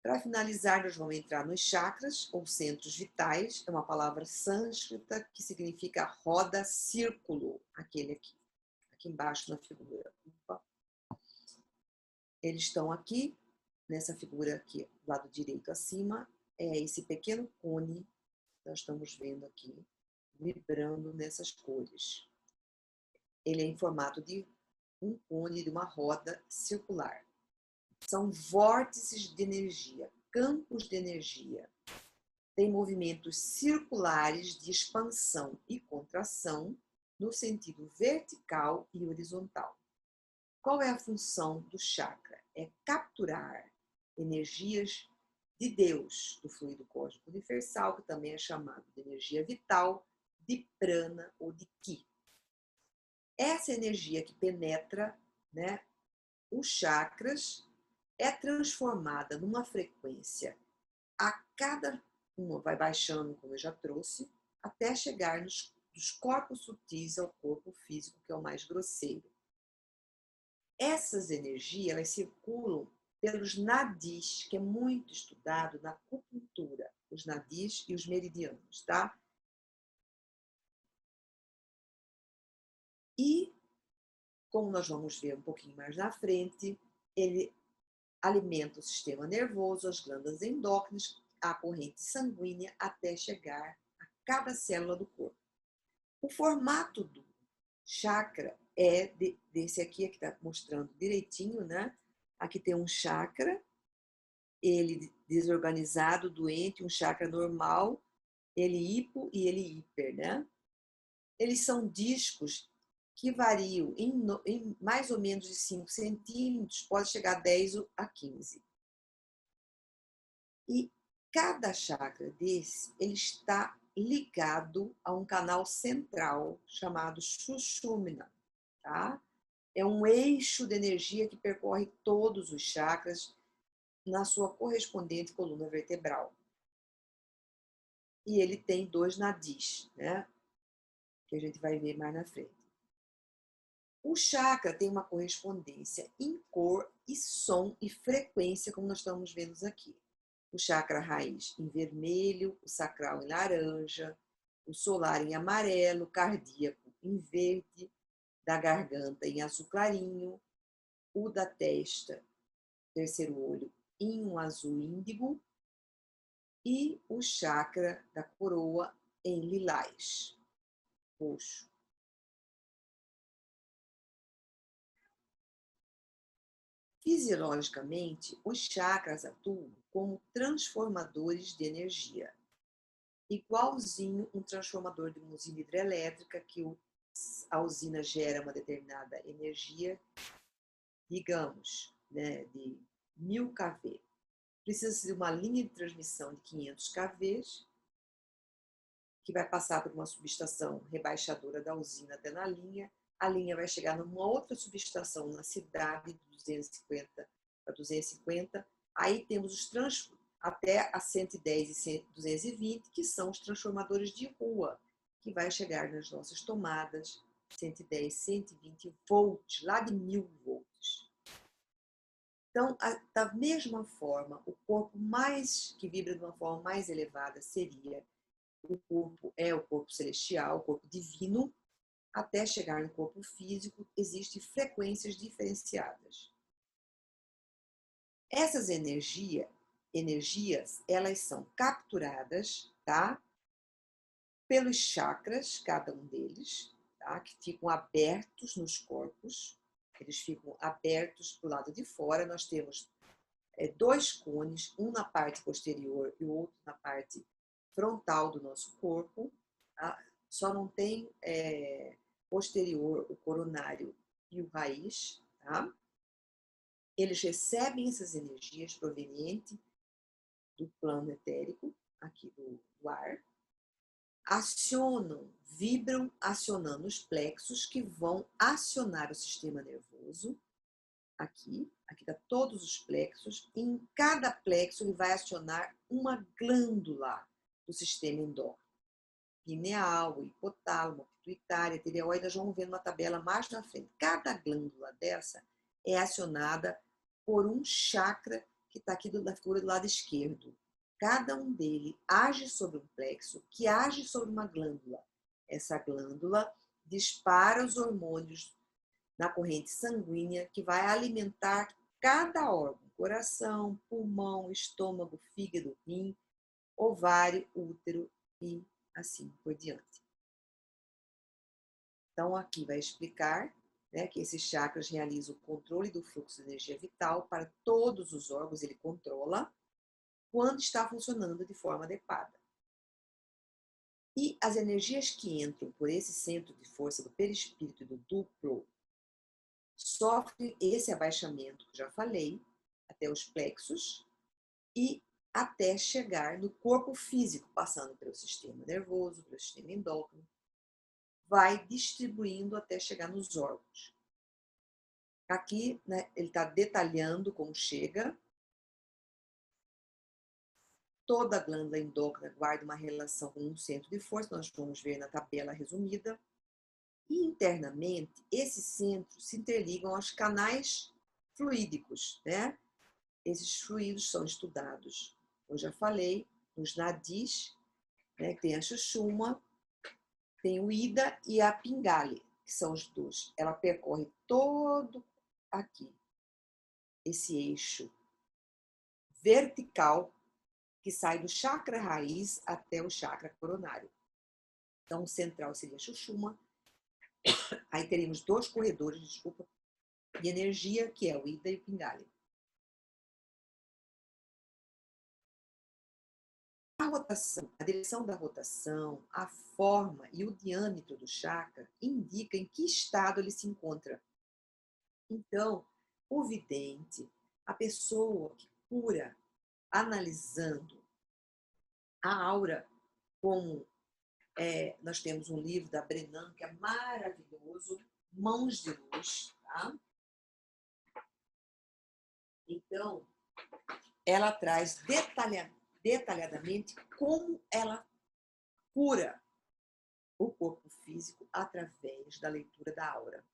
Speaker 2: Para finalizar, nós vamos entrar nos chakras, ou centros vitais. É uma palavra sânscrita que significa roda, círculo. Aquele aqui embaixo na figura. Eles estão aqui, nessa figura aqui, do lado direito acima, é esse pequeno cone que nós estamos vendo aqui, vibrando nessas cores. Ele é em formato de um cone, de uma roda circular. São vórtices de energia, campos de energia. Tem movimentos circulares de expansão e contração no sentido vertical e horizontal. Qual é a função do chakra? É capturar energias de Deus, do fluido cósmico universal, que também é chamado de energia vital, de prana ou de ki. Essa energia que penetra, né, os chakras é transformada numa frequência a cada uma, vai baixando, como eu já trouxe, até chegar dos corpos sutis ao corpo físico, que é o mais grosseiro. Essas energias, elas circulam pelos nadis, que é muito estudado na acupuntura, os nadis e os meridianos, tá? E, como nós vamos ver um pouquinho mais na frente, ele alimenta o sistema nervoso, as glândulas endócrinas, a corrente sanguínea, até chegar a cada célula do corpo. O formato do chakra é desse aqui que está mostrando direitinho, né? Aqui tem um chakra, ele desorganizado, doente, um chakra normal, ele hipo e ele hiper, né? Eles são discos que variam em mais ou menos de 5 centímetros, pode chegar a 10 a 15. E cada chakra desse, ele está ligado a um canal central chamado Sushumna, tá? É um eixo de energia que percorre todos os chakras na sua correspondente coluna vertebral. e ele tem 2 nadis, né? Que a gente vai ver mais na frente. O chakra tem uma correspondência em cor e som e frequência, como nós estamos vendo aqui. O chakra raiz em vermelho, o sacral em laranja, o solar em amarelo, o cardíaco em verde, da garganta em azul clarinho, o da testa, terceiro olho, em um azul índigo, e o chakra da coroa em lilás, roxo. Fisiologicamente, os chakras atuam como transformadores de energia, igualzinho um transformador de uma usina hidrelétrica, que a usina gera uma determinada energia, digamos, né, de 1000 kV. Precisa de uma linha de transmissão de 500 kV, que vai passar por uma subestação rebaixadora da usina até na linha. A linha vai chegar numa outra subestação na cidade, de 250 para 250. Aí temos os até a 110 e 220, que são os transformadores de rua, que vai chegar nas nossas tomadas, 110, 120 volts, lá de 1000 volts. Então, da mesma forma, o corpo que vibra de uma forma mais elevada seria o corpo celestial, o corpo divino. Até chegar no corpo físico, existem frequências diferenciadas. Essas energias, elas são capturadas, tá? Pelos chakras, cada um deles, tá? Que ficam abertos nos corpos. Eles ficam abertos para o lado de fora. Nós temos 2 cones, um na parte posterior e o outro na parte frontal do nosso corpo. Tá? Só não tem posterior, o coronário e o raiz. Tá? Eles recebem essas energias provenientes do plano etérico, aqui do ar, vibram acionando os plexos, que vão acionar o sistema nervoso. Aqui está todos os plexos, e em cada plexo ele vai acionar uma glândula do sistema endócrino. Pineal, hipotálamo, pituitária, tireoide, nós vamos ver numa tabela mais na frente. Cada glândula dessa é acionada por um chakra que está aqui na figura do lado esquerdo. Cada um deles age sobre um plexo, que age sobre uma glândula. Essa glândula dispara os hormônios na corrente sanguínea, que vai alimentar cada órgão: coração, pulmão, estômago, fígado, rim, ovário, útero e assim por diante. Então, aqui vai explicar, né, que esses chakras realizam o controle do fluxo de energia vital para todos os órgãos. Ele controla quando está funcionando de forma adequada. E as energias que entram por esse centro de força do perispírito e do duplo sofrem esse abaixamento que já falei, até os plexos, e até chegar no corpo físico, passando pelo sistema nervoso, pelo sistema endócrino, vai distribuindo até chegar nos órgãos. Aqui, né, ele está detalhando como chega. Toda a glândula endócrina guarda uma relação com um centro de força, nós vamos ver na tabela resumida. E internamente, esses centros se interligam aos canais fluídicos, né? Esses fluidos são estudados, eu já falei, nos nadis, né? Tem a Sushumna, tem o Ida e a Pingali, que são os dois. Ela percorre todo aqui, esse eixo vertical que sai do chakra raiz até o chakra coronário. Então, o central seria a Sushumna. Aí teríamos 2 corredores, de energia, que é o Ida e o Pingali. A rotação, a direção da rotação, a forma e o diâmetro do chakra indicam em que estado ele se encontra. Então, o vidente, a pessoa que cura analisando a aura, como nós temos um livro da Brennan, que é maravilhoso, Mãos de Luz, tá? Então, ela traz detalhadamente como ela cura o corpo físico através da leitura da aura.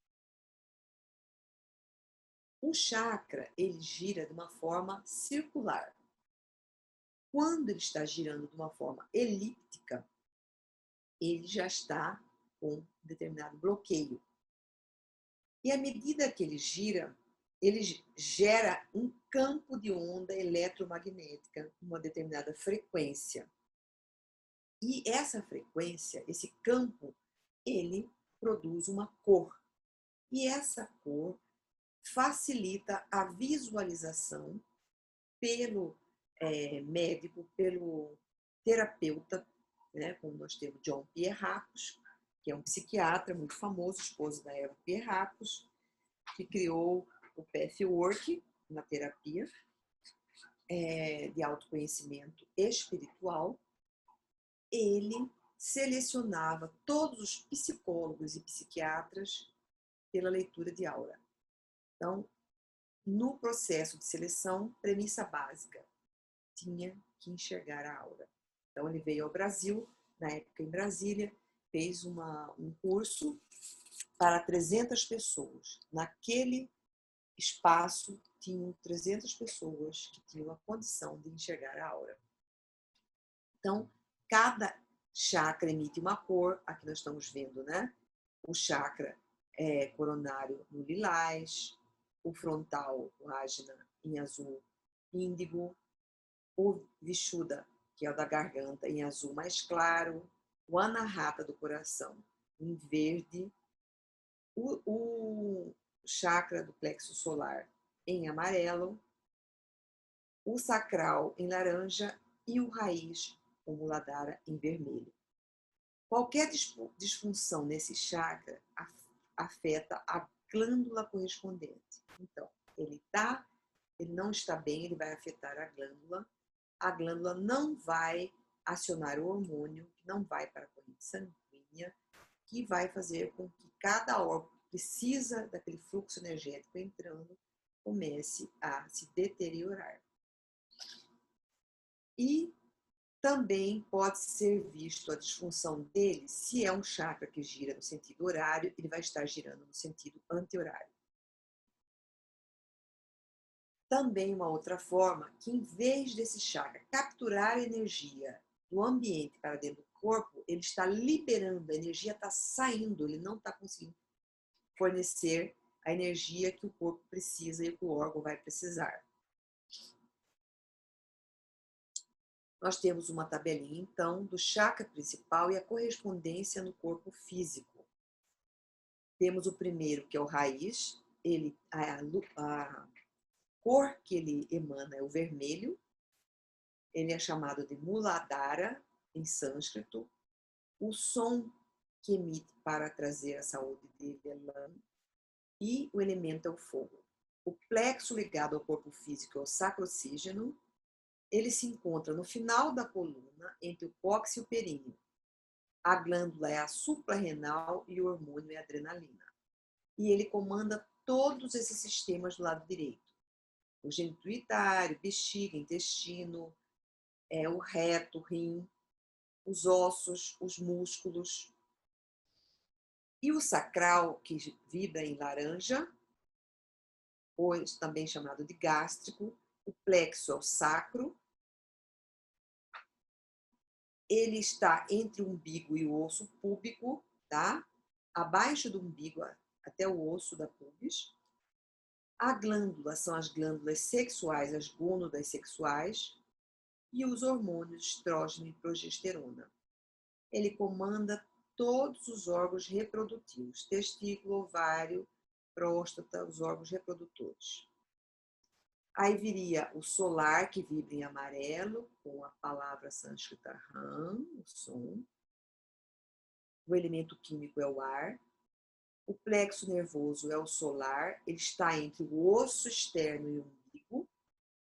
Speaker 2: O chakra, ele gira de uma forma circular. Quando ele está girando de uma forma elíptica, ele já está com determinado bloqueio. E à medida que ele gira, ele gera um campo de onda eletromagnética, uma determinada frequência. E essa frequência, esse campo, ele produz uma cor. E essa cor facilita a visualização pelo médico, pelo terapeuta, né, como nós temos John Pierracos, que é um psiquiatra muito famoso, esposo da Eva Pierracos, que criou o Pathwork, uma terapia de autoconhecimento espiritual. Ele selecionava todos os psicólogos e psiquiatras pela leitura de aura. Então, no processo de seleção, premissa básica, tinha que enxergar a aura. Então, ele veio ao Brasil, na época em Brasília, fez um curso para 300 pessoas. Naquele espaço, tinham 300 pessoas que tinham a condição de enxergar a aura. Então, cada chakra emite uma cor, aqui nós estamos vendo, né? O chakra coronário no lilás, o frontal, o ágina, em azul índigo, o vishuddha, que é o da garganta, em azul mais claro, o anahata do coração, em verde, o chakra do plexo solar em amarelo, o sacral em laranja e o raiz, o muladhara, em vermelho. Qualquer disfunção nesse chakra afeta a glândula correspondente. Então, ele não está bem, ele vai afetar a glândula não vai acionar o hormônio, que não vai para a corrente sanguínea, que vai fazer com que cada órgão que precisa daquele fluxo energético entrando comece a se deteriorar. E também pode ser visto a disfunção dele, se é um chakra que gira no sentido horário, ele vai estar girando no sentido anti-horário. Também uma outra forma, que em vez desse chakra capturar energia do ambiente para dentro do corpo, ele está liberando, a energia está saindo, ele não está conseguindo fornecer a energia que o corpo precisa e que o órgão vai precisar. Nós temos uma tabelinha, então, do chakra principal e a correspondência no corpo físico. Temos o primeiro, que é o raiz, a cor que ele emana é o vermelho, ele é chamado de Muladhara, em sânscrito. O som que emite para trazer a saúde dele é Lam, e o elemento é o fogo. O plexo ligado ao corpo físico é o sacrossígeno. Ele se encontra no final da coluna, entre o cóccix e o períneo. A glândula é a suprarrenal e o hormônio é a adrenalina. E ele comanda todos esses sistemas do lado direito. O genituritário, bexiga, intestino, o reto, rim, os ossos, os músculos. E o sacral, que vibra em laranja, ou também chamado de gástrico. O plexo é o sacro. Ele está entre o umbigo e o osso púbico, tá? Abaixo do umbigo até o osso da pubis. A glândula são as glândulas sexuais, as gônadas sexuais, e os hormônios estrógeno e progesterona. Ele comanda todos os órgãos reprodutivos, testículo, ovário, próstata, os órgãos reprodutores. Aí viria o solar, que vibra em amarelo, com a palavra sânscrita Ram, o som. O elemento químico é o ar. O plexo nervoso é o solar, ele está entre o osso externo e o umbigo.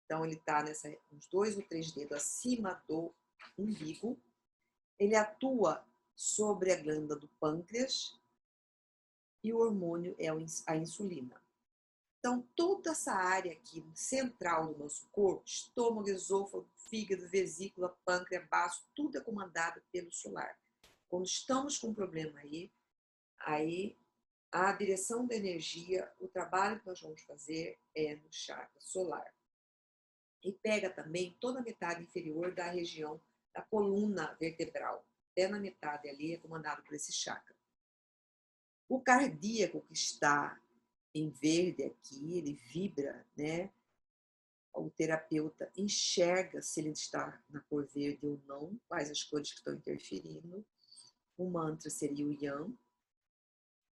Speaker 2: Então, ele está uns 2 ou 3 dedos acima do umbigo. Ele atua sobre a glândula do pâncreas e o hormônio é a insulina. Então, toda essa área aqui central do nosso corpo, estômago, esôfago, fígado, vesícula, pâncreas, baço, tudo é comandado pelo solar. quando estamos com um problema aí a direção da energia, o trabalho que nós vamos fazer é no chakra solar. E pega também toda a metade inferior da região da coluna vertebral. Até na metade ali é comandado por esse chakra. O cardíaco que está em verde aqui, ele vibra, né? O terapeuta enxerga se ele está na cor verde ou não, quais as cores que estão interferindo. O mantra seria o Yang,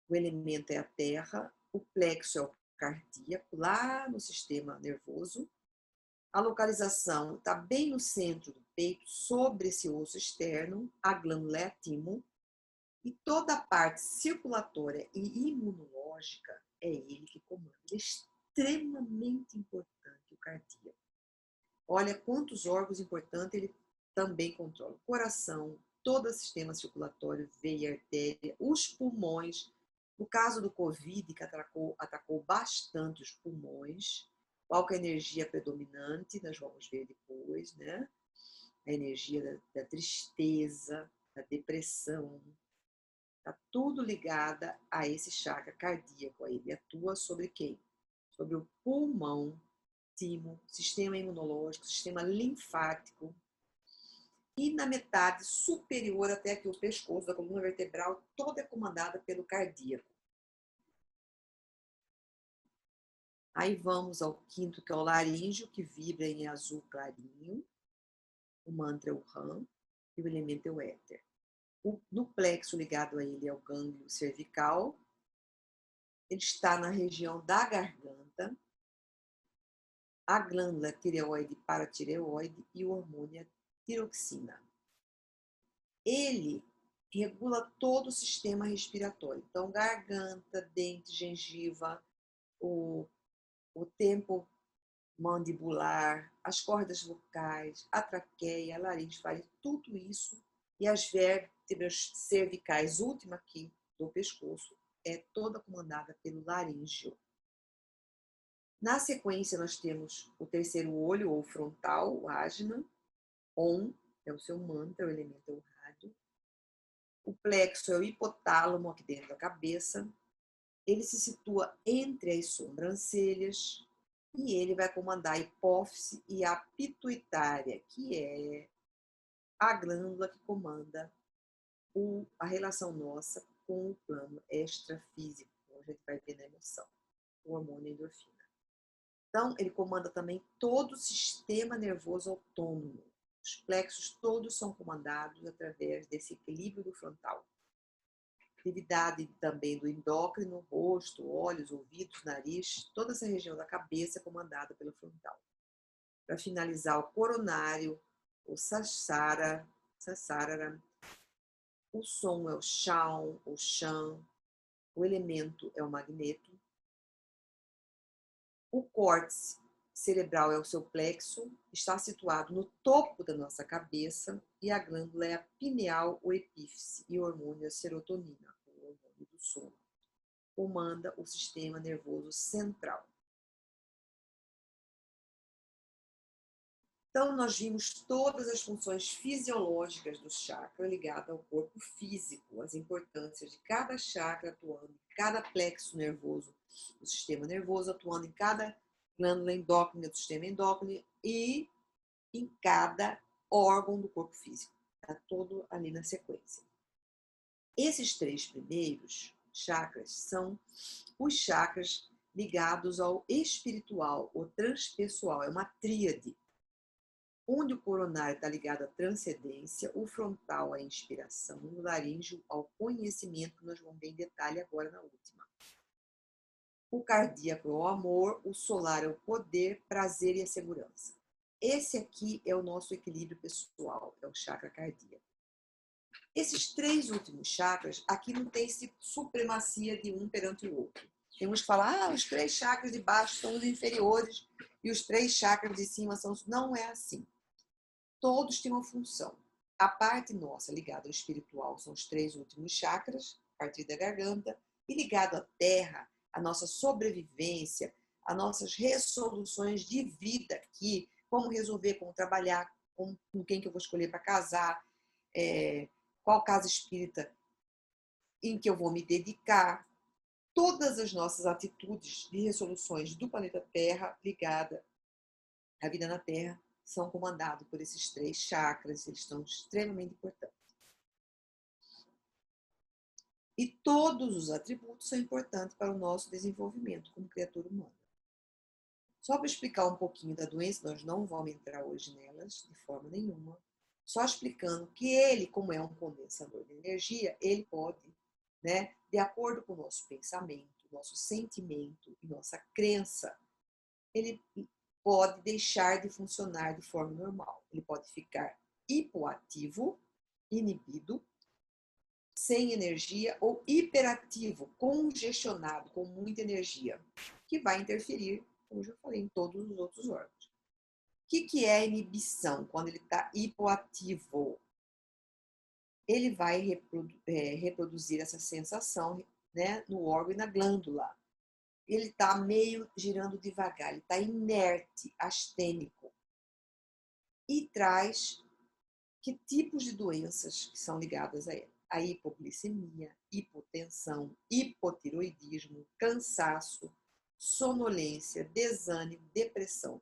Speaker 2: o elemento é a terra, o plexo é o cardíaco, lá no sistema nervoso. A localização está bem no centro do peito, sobre esse osso externo, a glândula é a timo, e toda a parte circulatória e imunológica é ele que comanda. Ele é extremamente importante, o cardíaco. Olha quantos órgãos importantes ele também controla. O coração, todo o sistema circulatório, veia, artéria, os pulmões. No caso do Covid, que atacou bastante os pulmões, qual que é a energia predominante? Nós vamos ver depois, né? A energia da tristeza, da depressão. Está tudo ligada a esse chakra cardíaco. Ele atua sobre quem? Sobre o pulmão, timo, sistema imunológico, sistema linfático. E na metade superior, até aqui o pescoço da coluna vertebral, toda é comandada pelo cardíaco. Aí vamos ao quinto, que é o laríngeo, que vibra em azul clarinho. O mantra é o Ram e o elemento é o éter. No plexo ligado a ele é o gânglio cervical. Ele está na região da garganta. A glândula tireoide e paratireoide e o hormônio é tiroxina. Ele regula todo o sistema respiratório. Então, garganta, dente, gengiva, o tempo mandibular, as cordas vocais, a traqueia, a laringe, tudo isso. E as vértebras cervicais, última aqui do pescoço, é toda comandada pelo laríngeo. Na sequência, nós temos o terceiro olho, ou frontal, o ajna. Om é o seu mantra, o elemento é o rádio. O plexo é o hipotálamo, aqui dentro da cabeça. Ele se situa entre as sobrancelhas e ele vai comandar a hipófise e a pituitária, que é a glândula que comanda a relação nossa com o plano extrafísico, como a gente vai ver na emoção, o hormônio endorfina. Então, ele comanda também todo o sistema nervoso autônomo. Os plexos todos são comandados através desse equilíbrio do frontal. Atividade também do endócrino, rosto, olhos, ouvidos, nariz, toda essa região da cabeça é comandada pelo frontal. Para finalizar, o coronário, o sahasrara, o som é o shaun, o shan, o elemento é o magneto, o córtex cerebral é o seu plexo, está situado no topo da nossa cabeça e a glândula é a pineal ou epífise e o hormônio é a serotonina, o hormônio do sono. Comanda o sistema nervoso central. Então, nós vimos todas as funções fisiológicas do chakra ligada ao corpo físico, as importâncias de cada chakra atuando em cada plexo nervoso do sistema nervoso, atuando em cada glândula endócrina do sistema endócrino e em cada órgão do corpo físico. Está todo ali na sequência. Esses três primeiros chakras são os chakras ligados ao espiritual, ou transpessoal, é uma tríade. Onde o coronário está ligado à transcendência, o frontal à inspiração e o laríngeo ao conhecimento, que nós vamos ver em detalhe agora na última. O cardíaco é o amor, o solar é o poder, prazer e a segurança. Esse aqui é o nosso equilíbrio pessoal, é o chakra cardíaco. Esses três últimos chakras, aqui não tem supremacia de um perante o outro. Tem uns que falam, os três chakras de baixo são os inferiores e os três chakras de cima são os... Não é assim. Todos têm uma função. A parte nossa ligada ao espiritual são os três últimos chakras, a partir da garganta, e ligado à terra, a nossa sobrevivência, as nossas resoluções de vida aqui, como resolver, como trabalhar, com quem que eu vou escolher para casar, qual casa espírita em que eu vou me dedicar. Todas as nossas atitudes de resoluções do planeta Terra ligada à vida na Terra são comandados por esses 3 chakras, eles são extremamente importantes. E todos os atributos são importantes para o nosso desenvolvimento como criatura humana. Só para explicar um pouquinho da doença, nós não vamos entrar hoje nelas de forma nenhuma, só explicando que ele, como é um condensador de energia, ele pode, né, de acordo com o nosso pensamento, nosso sentimento e nossa crença, ele pode deixar de funcionar de forma normal. Ele pode ficar hipoativo, inibido, sem energia, ou hiperativo, congestionado, com muita energia, que vai interferir, como eu já falei, em todos os outros órgãos. O que é inibição? Quando ele está hipoativo, ele vai reproduzir essa sensação, né, no órgão e na glândula. Ele está meio girando devagar, ele está inerte, astênico. E traz que tipos de doenças que são ligadas a ele? A hipoglicemia, hipotensão, hipotiroidismo, cansaço, sonolência, desânimo, depressão.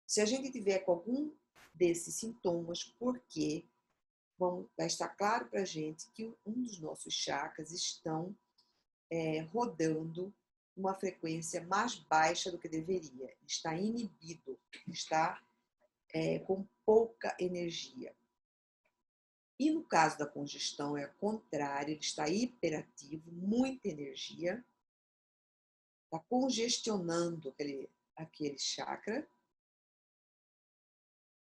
Speaker 2: Se a gente tiver com algum desses sintomas, porque vai estar claro para a gente que um dos nossos chakras estão rodando uma frequência mais baixa do que deveria. Está inibido, está com pouca energia. E no caso da congestão é o contrário, ele está hiperativo, muita energia, está congestionando aquele chakra.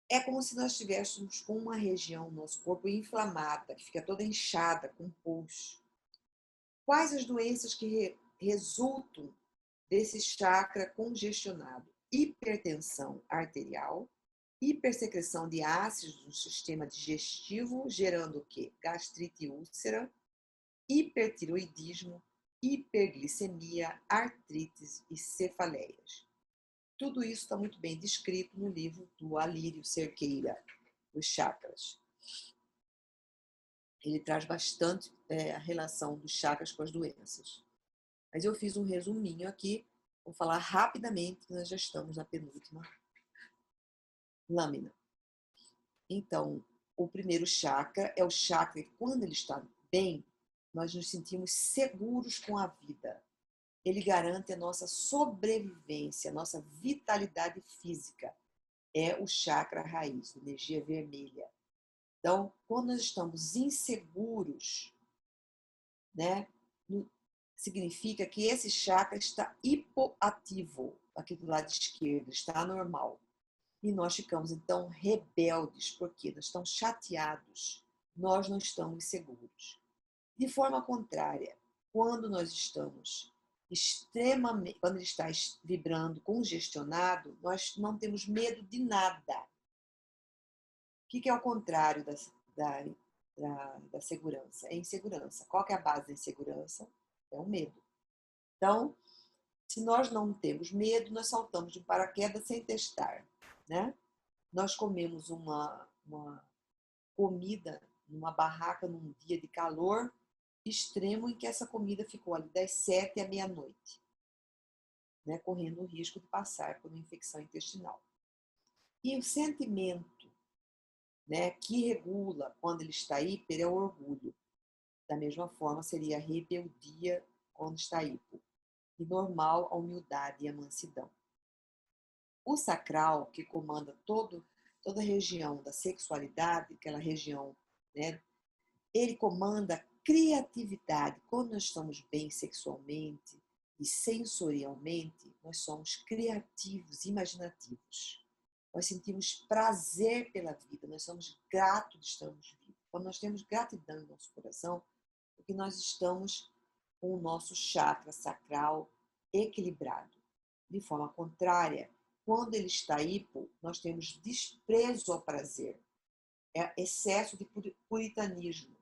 Speaker 2: É como se nós estivéssemos com uma região do nosso corpo inflamada, que fica toda inchada, com pus. Quais as doenças que resultam desse chakra congestionado? Hipertensão arterial, hipersecreção de ácidos no sistema digestivo, gerando o quê? Gastrite e úlcera, hipertiroidismo, hiperglicemia, artrites e cefaleias. Tudo isso está muito bem descrito no livro do Alírio Cerqueira, Os Chakras. Ele traz bastante a relação dos chakras com as doenças. Mas eu fiz um resuminho aqui, vou falar rapidamente, nós já estamos na penúltima lâmina. Então, o primeiro chakra é o chakra que, quando ele está bem, nós nos sentimos seguros com a vida. Ele garante a nossa sobrevivência, a nossa vitalidade física. É o chakra raiz, energia vermelha. Então, quando nós estamos inseguros, né, significa que esse chakra está hipoativo, aqui do lado esquerdo, está anormal. E nós ficamos, então, rebeldes, porque nós estamos chateados, nós não estamos seguros. De forma contrária, quando nós estamos quando ele está vibrando, congestionado, nós não temos medo de nada. O que é o contrário da segurança? É insegurança. Qual que é a base da insegurança? É o medo. Então, se nós não temos medo, nós saltamos de paraquedas sem testar, né? Nós comemos uma comida numa barraca num dia de calor extremo em que essa comida ficou ali das 7 à meia-noite, né, correndo o risco de passar por uma infecção intestinal. E o sentimento, né, que regula quando ele está hiper é o orgulho. Da mesma forma, seria a rebeldia quando está hipo. E normal, a humildade e a mansidão. O sacral, que comanda toda a região da sexualidade, aquela região, né, ele comanda a criatividade. Quando nós estamos bem sexualmente e sensorialmente, nós somos criativos, imaginativos. Nós sentimos prazer pela vida, nós somos gratos de estarmos vivos. Quando nós temos gratidão em nosso coração, porque nós estamos com o nosso chakra sacral equilibrado. De forma contrária, quando ele está hipo, nós temos desprezo ao prazer, é excesso de puritanismo.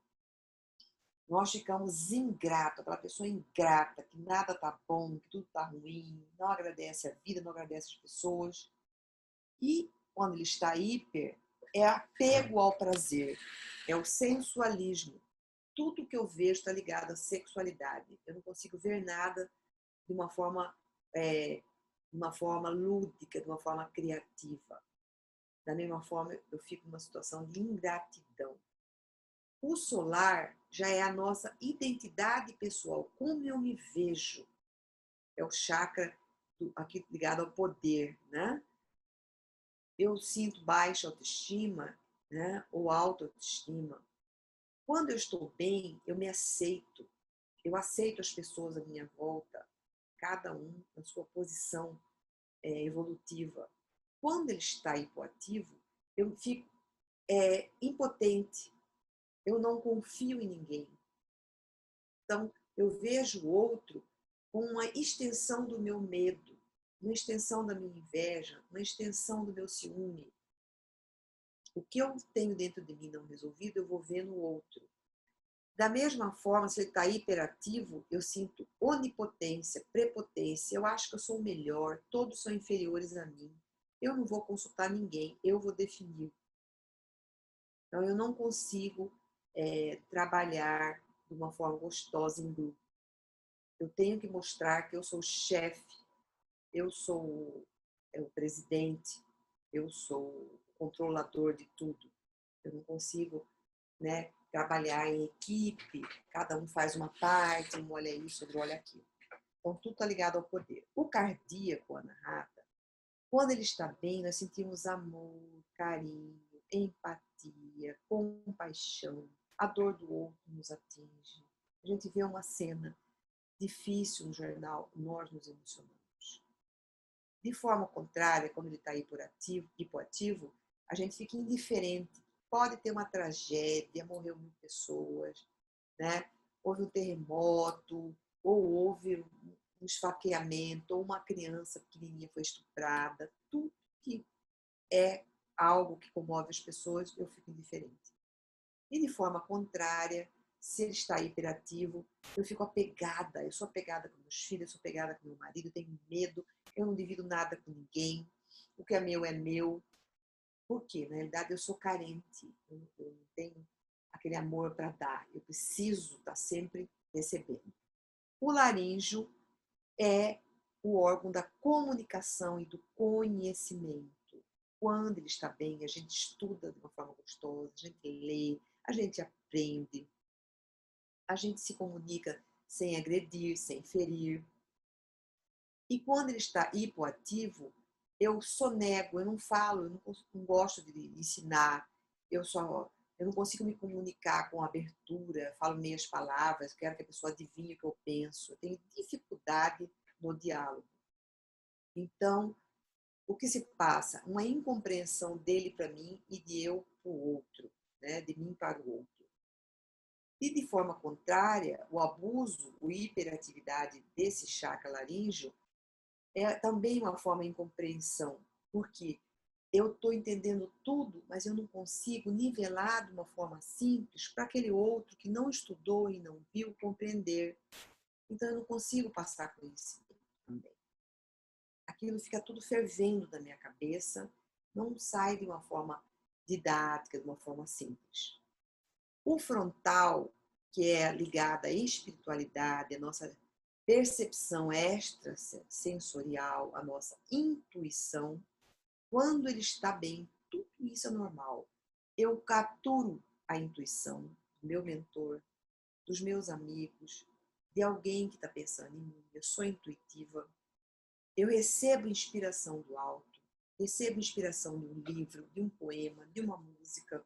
Speaker 2: Nós ficamos ingratos, aquela pessoa ingrata, que nada está bom, que tudo está ruim, não agradece a vida, não agradece as pessoas. E quando ele está hiper, é apego ao prazer, é o sensualismo. Tudo que eu vejo está ligado à sexualidade. Eu não consigo ver nada de uma forma lúdica, de uma forma criativa. Da mesma forma, eu fico numa situação de ingratidão. O solar já é a nossa identidade pessoal, como eu me vejo. É o chakra aqui ligado ao poder, né? Eu sinto baixa autoestima, né? Ou alta autoestima. Quando eu estou bem, eu me aceito. Eu aceito as pessoas à minha volta, cada um na sua posição evolutiva. Quando ele está hipoativo, eu fico impotente. Eu não confio em ninguém. Então, eu vejo o outro com uma extensão do meu medo, uma extensão da minha inveja, uma extensão do meu ciúme. O que eu tenho dentro de mim não resolvido, eu vou ver no outro. Da mesma forma, se ele está hiperativo, eu sinto onipotência, prepotência. Eu acho que eu sou o melhor, todos são inferiores a mim. Eu não vou consultar ninguém, eu vou definir. Então, eu não consigo trabalhar de uma forma gostosa em grupo. Eu tenho que mostrar que eu sou o chefe, eu sou o presidente, eu sou o controlador de tudo. Eu não consigo, né, trabalhar em equipe, cada um faz uma parte, um olha isso, outro olha aquilo. Então, tudo está ligado ao poder. O cardíaco, Anahata, quando ele está bem, nós sentimos amor, carinho, empatia, compaixão. A dor do outro nos atinge. A gente vê uma cena difícil no jornal, nós nos emocionamos. De forma contrária, quando ele está hipoativo, a gente fica indiferente. Pode ter uma tragédia, morreu 1000 pessoas, né? Houve um terremoto, ou houve um esfaqueamento, ou uma criança pequenininha foi estuprada. Tudo que é algo que comove as pessoas, eu fico indiferente. E de forma contrária, se ele está hiperativo, eu fico apegada. Eu sou apegada com meus filhos, eu sou apegada com meu marido, eu tenho medo, eu não divido nada com ninguém. O que é meu. Por quê? Na realidade, eu sou carente. Eu não tenho aquele amor para dar. Eu preciso estar sempre recebendo. O laríngeo é o órgão da comunicação e do conhecimento. Quando ele está bem, a gente estuda de uma forma gostosa, a gente lê, a gente aprende, a gente se comunica sem agredir, sem ferir. E quando ele está hipoativo, eu sonego, eu não falo, eu não gosto de ensinar, eu não consigo me comunicar com abertura, falo meias palavras, quero que a pessoa adivinhe o que eu penso, eu tenho dificuldade no diálogo. Então, o que se passa? Uma incompreensão dele para mim e de eu para o outro, né? De mim para o outro. E de forma contrária, o abuso, a hiperatividade desse chakra laríngeo é também uma forma de incompreensão, porque eu estou entendendo tudo, mas eu não consigo nivelar de uma forma simples para aquele outro que não estudou e não viu compreender. Então eu não consigo passar conhecimento também. Aquilo fica tudo fervendo na minha cabeça, não sai de uma forma didática, de uma forma simples. O frontal, que é ligado à espiritualidade, à nossa percepção extrasensorial, à nossa intuição, quando ele está bem, tudo isso é normal. Eu capturo a intuição do meu mentor, dos meus amigos, de alguém que está pensando em mim. Eu sou intuitiva. Eu recebo inspiração do alto, recebo inspiração de um livro, de um poema, de uma música.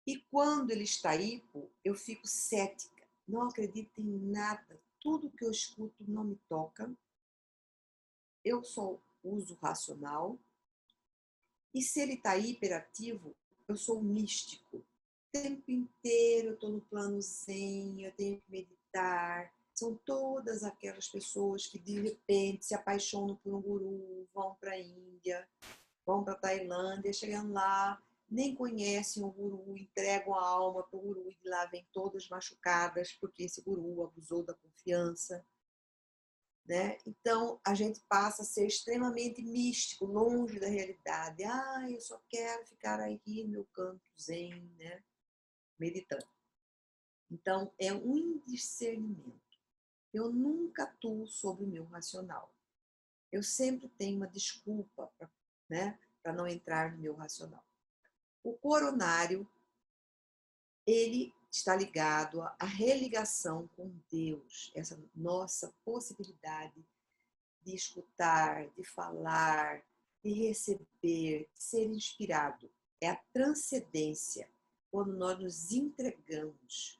Speaker 2: E quando ele está hipo, eu fico cética, não acredito em nada, tudo que eu escuto não me toca, eu só uso racional. E se ele está hiperativo, eu sou místico. O tempo inteiro eu estou no plano zen, eu tenho que meditar. São todas aquelas pessoas que de repente se apaixonam por um guru, vão para a Índia, vão para a Tailândia, chegam lá, nem conhecem o guru, entregam a alma para o guru e de lá vêm todas machucadas porque esse guru abusou da confiança. né? Então, a gente passa a ser extremamente místico, longe da realidade. Ah, eu só quero ficar aqui no meu canto zen, né? Meditando. Então, é um indiscernimento. Eu nunca atuo sobre o meu racional. Eu sempre tenho uma desculpa, né, para não entrar no meu racional. O coronário, ele está ligado à religação com Deus, essa nossa possibilidade de escutar, de falar, de receber, de ser inspirado. É a transcendência, quando nós nos entregamos.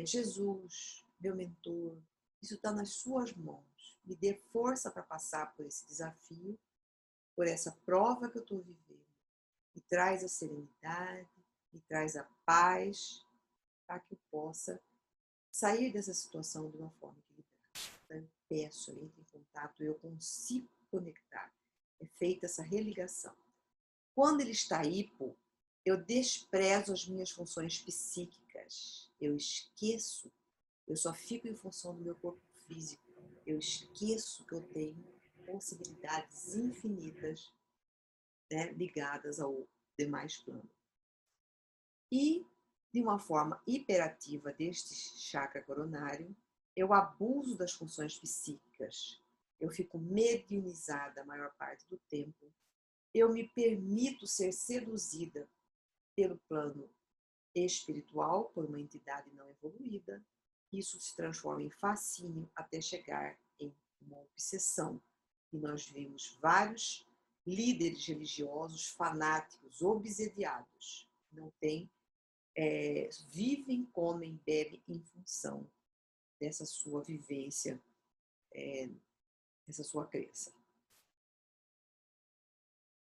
Speaker 2: Jesus, meu mentor, isso está nas suas mãos. Me dê força para passar por esse desafio, por essa prova que eu estou vivendo. Me traz a serenidade, me traz a paz, para que eu possa sair dessa situação de uma forma equilibrada. Então, eu peço, eu entro em contato, eu consigo conectar. É feita essa religação. Quando ele está hipo, eu desprezo as minhas funções psíquicas. Eu esqueço, eu só fico em função do meu corpo físico. Eu esqueço que eu tenho possibilidades infinitas, né, ligadas ao demais plano. E, de uma forma hiperativa deste chakra coronário, eu abuso das funções psíquicas. Eu fico mediunizada a maior parte do tempo. Eu me permito ser seduzida pelo plano espiritual, por uma entidade não evoluída. Isso se transforma em fascínio até chegar em uma obsessão. E nós vimos vários líderes religiosos fanáticos, obsediados. Não tem, vivem, comem, bebem em função dessa sua vivência, dessa sua crença.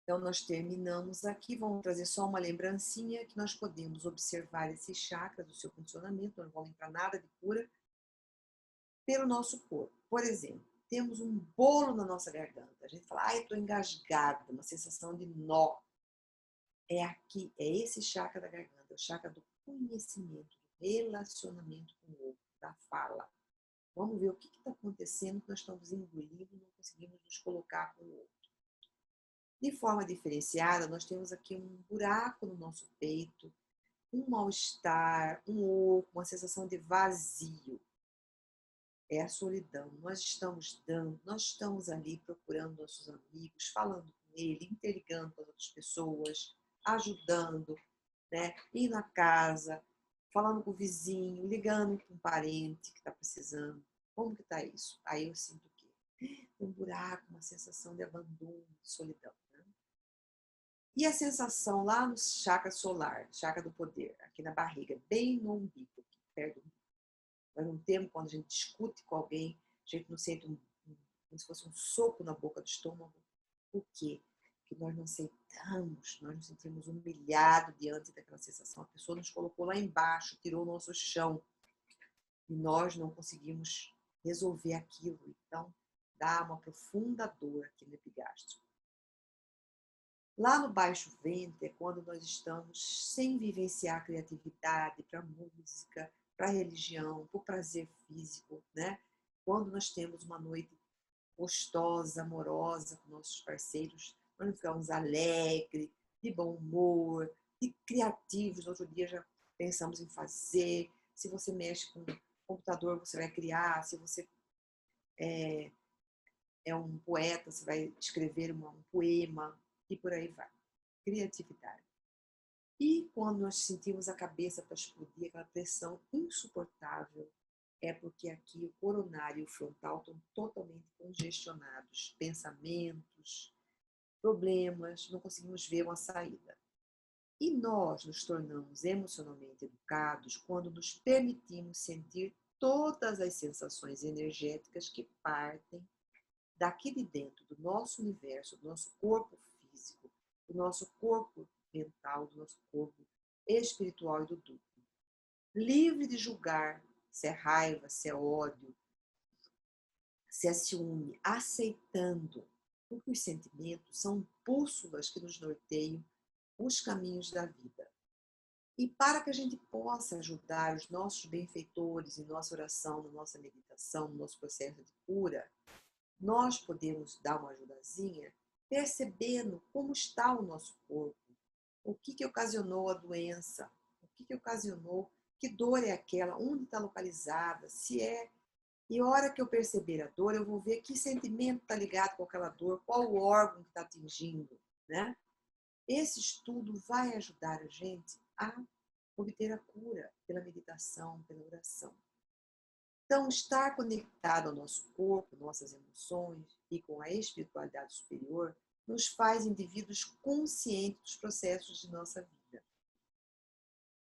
Speaker 2: Então, nós terminamos aqui, vamos trazer só uma lembrancinha que nós podemos observar esses chakras, o seu funcionamento, não vamos entrar nada de cura, pelo nosso corpo. Por exemplo, temos um bolo na nossa garganta, a gente fala, ai, estou engasgada, uma sensação de nó. É aqui, é esse chakra da garganta, o chakra do conhecimento, do relacionamento com o outro, da fala. Vamos ver o que está acontecendo que nós estamos engolindo e não conseguimos nos colocar com o outro. De forma diferenciada, nós temos aqui um buraco no nosso peito, um mal-estar, um oco, uma sensação de vazio. É a solidão. Nós estamos dando, nós estamos ali procurando nossos amigos, falando com ele, interligando com as outras pessoas, ajudando, né? Indo na casa, falando com o vizinho, ligando com um parente que está precisando. Como que está isso? Aí eu sinto o quê? Um buraco, uma sensação de abandono, de solidão. E a sensação lá no chakra solar, chakra do poder, aqui na barriga, bem no umbigo, aqui, perto do umbigo. Nós não temos, quando a gente discute com alguém, a gente não sente como se fosse um soco na boca do estômago. Por quê? Porque nós não aceitamos, nós nos sentimos humilhados diante daquela sensação. A pessoa nos colocou lá embaixo, tirou o nosso chão. E nós não conseguimos resolver aquilo. Então, dá uma profunda dor aqui no epigastro. Lá no baixo ventre é quando nós estamos sem vivenciar a criatividade para a música, para a religião, para o prazer físico, né? Quando nós temos uma noite gostosa, amorosa com nossos parceiros, nós ficamos alegres, de bom humor, e criativos. No outro dia já pensamos em fazer. Se você mexe com o computador, você vai criar. Se você é um poeta, você vai escrever um poema e por aí vai. Criatividade. E quando nós sentimos a cabeça para explodir, aquela pressão insuportável, é porque aqui o coronário e o frontal estão totalmente congestionados. Pensamentos, problemas, não conseguimos ver uma saída. E nós nos tornamos emocionalmente educados quando nos permitimos sentir todas as sensações energéticas que partem daqui de dentro do nosso universo, do nosso corpo físico, do nosso corpo mental, do nosso corpo espiritual e do duplo. Livre de julgar se é raiva, se é ódio, se é ciúme, aceitando, porque os sentimentos são bússolas que nos norteiam os caminhos da vida. E para que a gente possa ajudar os nossos benfeitores em nossa oração, na nossa meditação, no nosso processo de cura, nós podemos dar uma ajudazinha percebendo como está o nosso corpo, o que ocasionou a doença, o que ocasionou, que dor é aquela, onde está localizada, se é. E a hora que eu perceber a dor, eu vou ver que sentimento está ligado com aquela dor, qual o órgão que está atingindo, né? Esse estudo vai ajudar a gente a obter a cura pela meditação, pela oração. Então, estar conectado ao nosso corpo, nossas emoções e com a espiritualidade superior nos faz indivíduos conscientes dos processos de nossa vida.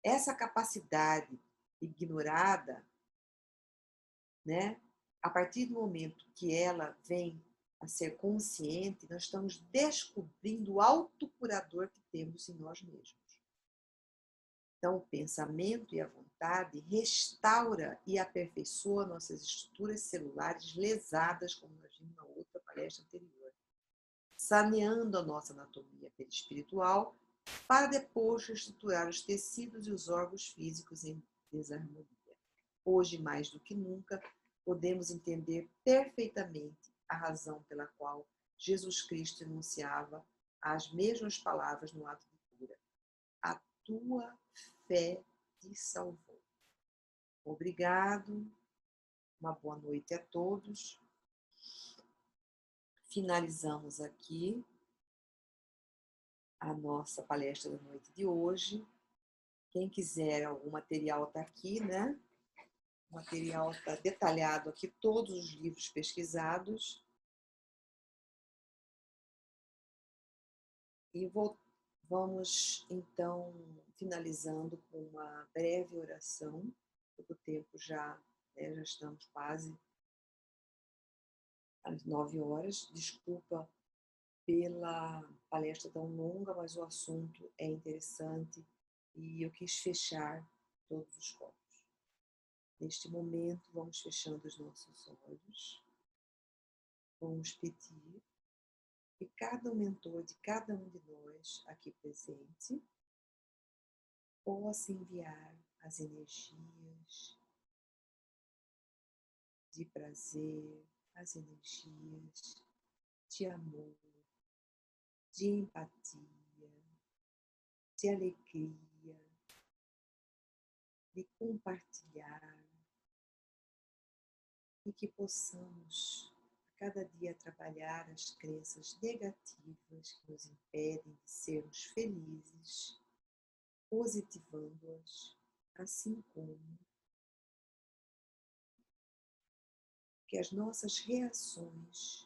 Speaker 2: Essa capacidade ignorada, né, a partir do momento que ela vem a ser consciente, nós estamos descobrindo o autocurador que temos em nós mesmos. Então, o pensamento e a vontade restaura e aperfeiçoa nossas estruturas celulares lesadas, como nós vimos na outra palestra anterior, saneando a nossa anatomia perispiritual para depois reestruturar os tecidos e os órgãos físicos em desarmonia. Hoje, mais do que nunca, podemos entender perfeitamente a razão pela qual Jesus Cristo enunciava as mesmas palavras no ato de cura. A tua fé te salvou. Obrigado, uma boa noite a todos. Finalizamos aqui a nossa palestra da noite de hoje. Quem quiser algum material está aqui, né? O material está detalhado aqui, todos os livros pesquisados. E vamos, então, finalizando com uma breve oração, porque o tempo já estamos quase às 9 horas. Desculpa pela palestra tão longa, mas o assunto é interessante e eu quis fechar todos os corpos. Neste momento, vamos fechando os nossos olhos. Vamos pedir que cada mentor de cada um de nós aqui presente possa enviar as energias de prazer, as energias de amor, de empatia, de alegria, de compartilhar, e que possamos a cada dia trabalhar as crenças negativas que nos impedem de sermos felizes, positivando-as, assim como que as nossas reações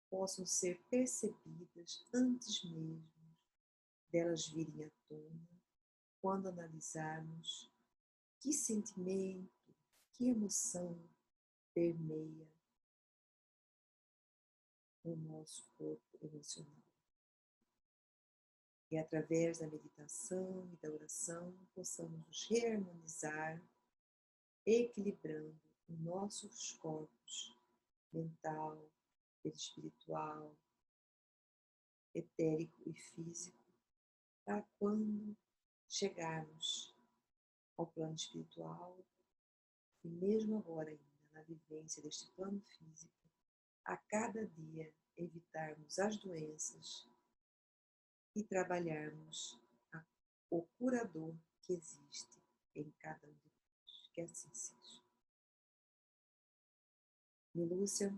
Speaker 2: possam ser percebidas antes mesmo delas virem à tona, quando analisarmos que sentimento, que emoção permeia o nosso corpo emocional. E através da meditação e da oração, possamos nos reharmonizar, equilibrando os nossos corpos mental, espiritual, etérico e físico, para quando chegarmos ao plano espiritual, e mesmo agora ainda na vivência deste plano físico, a cada dia evitarmos as doenças e trabalharmos o curador que existe em cada um de nós. Que assim seja. Milúcia,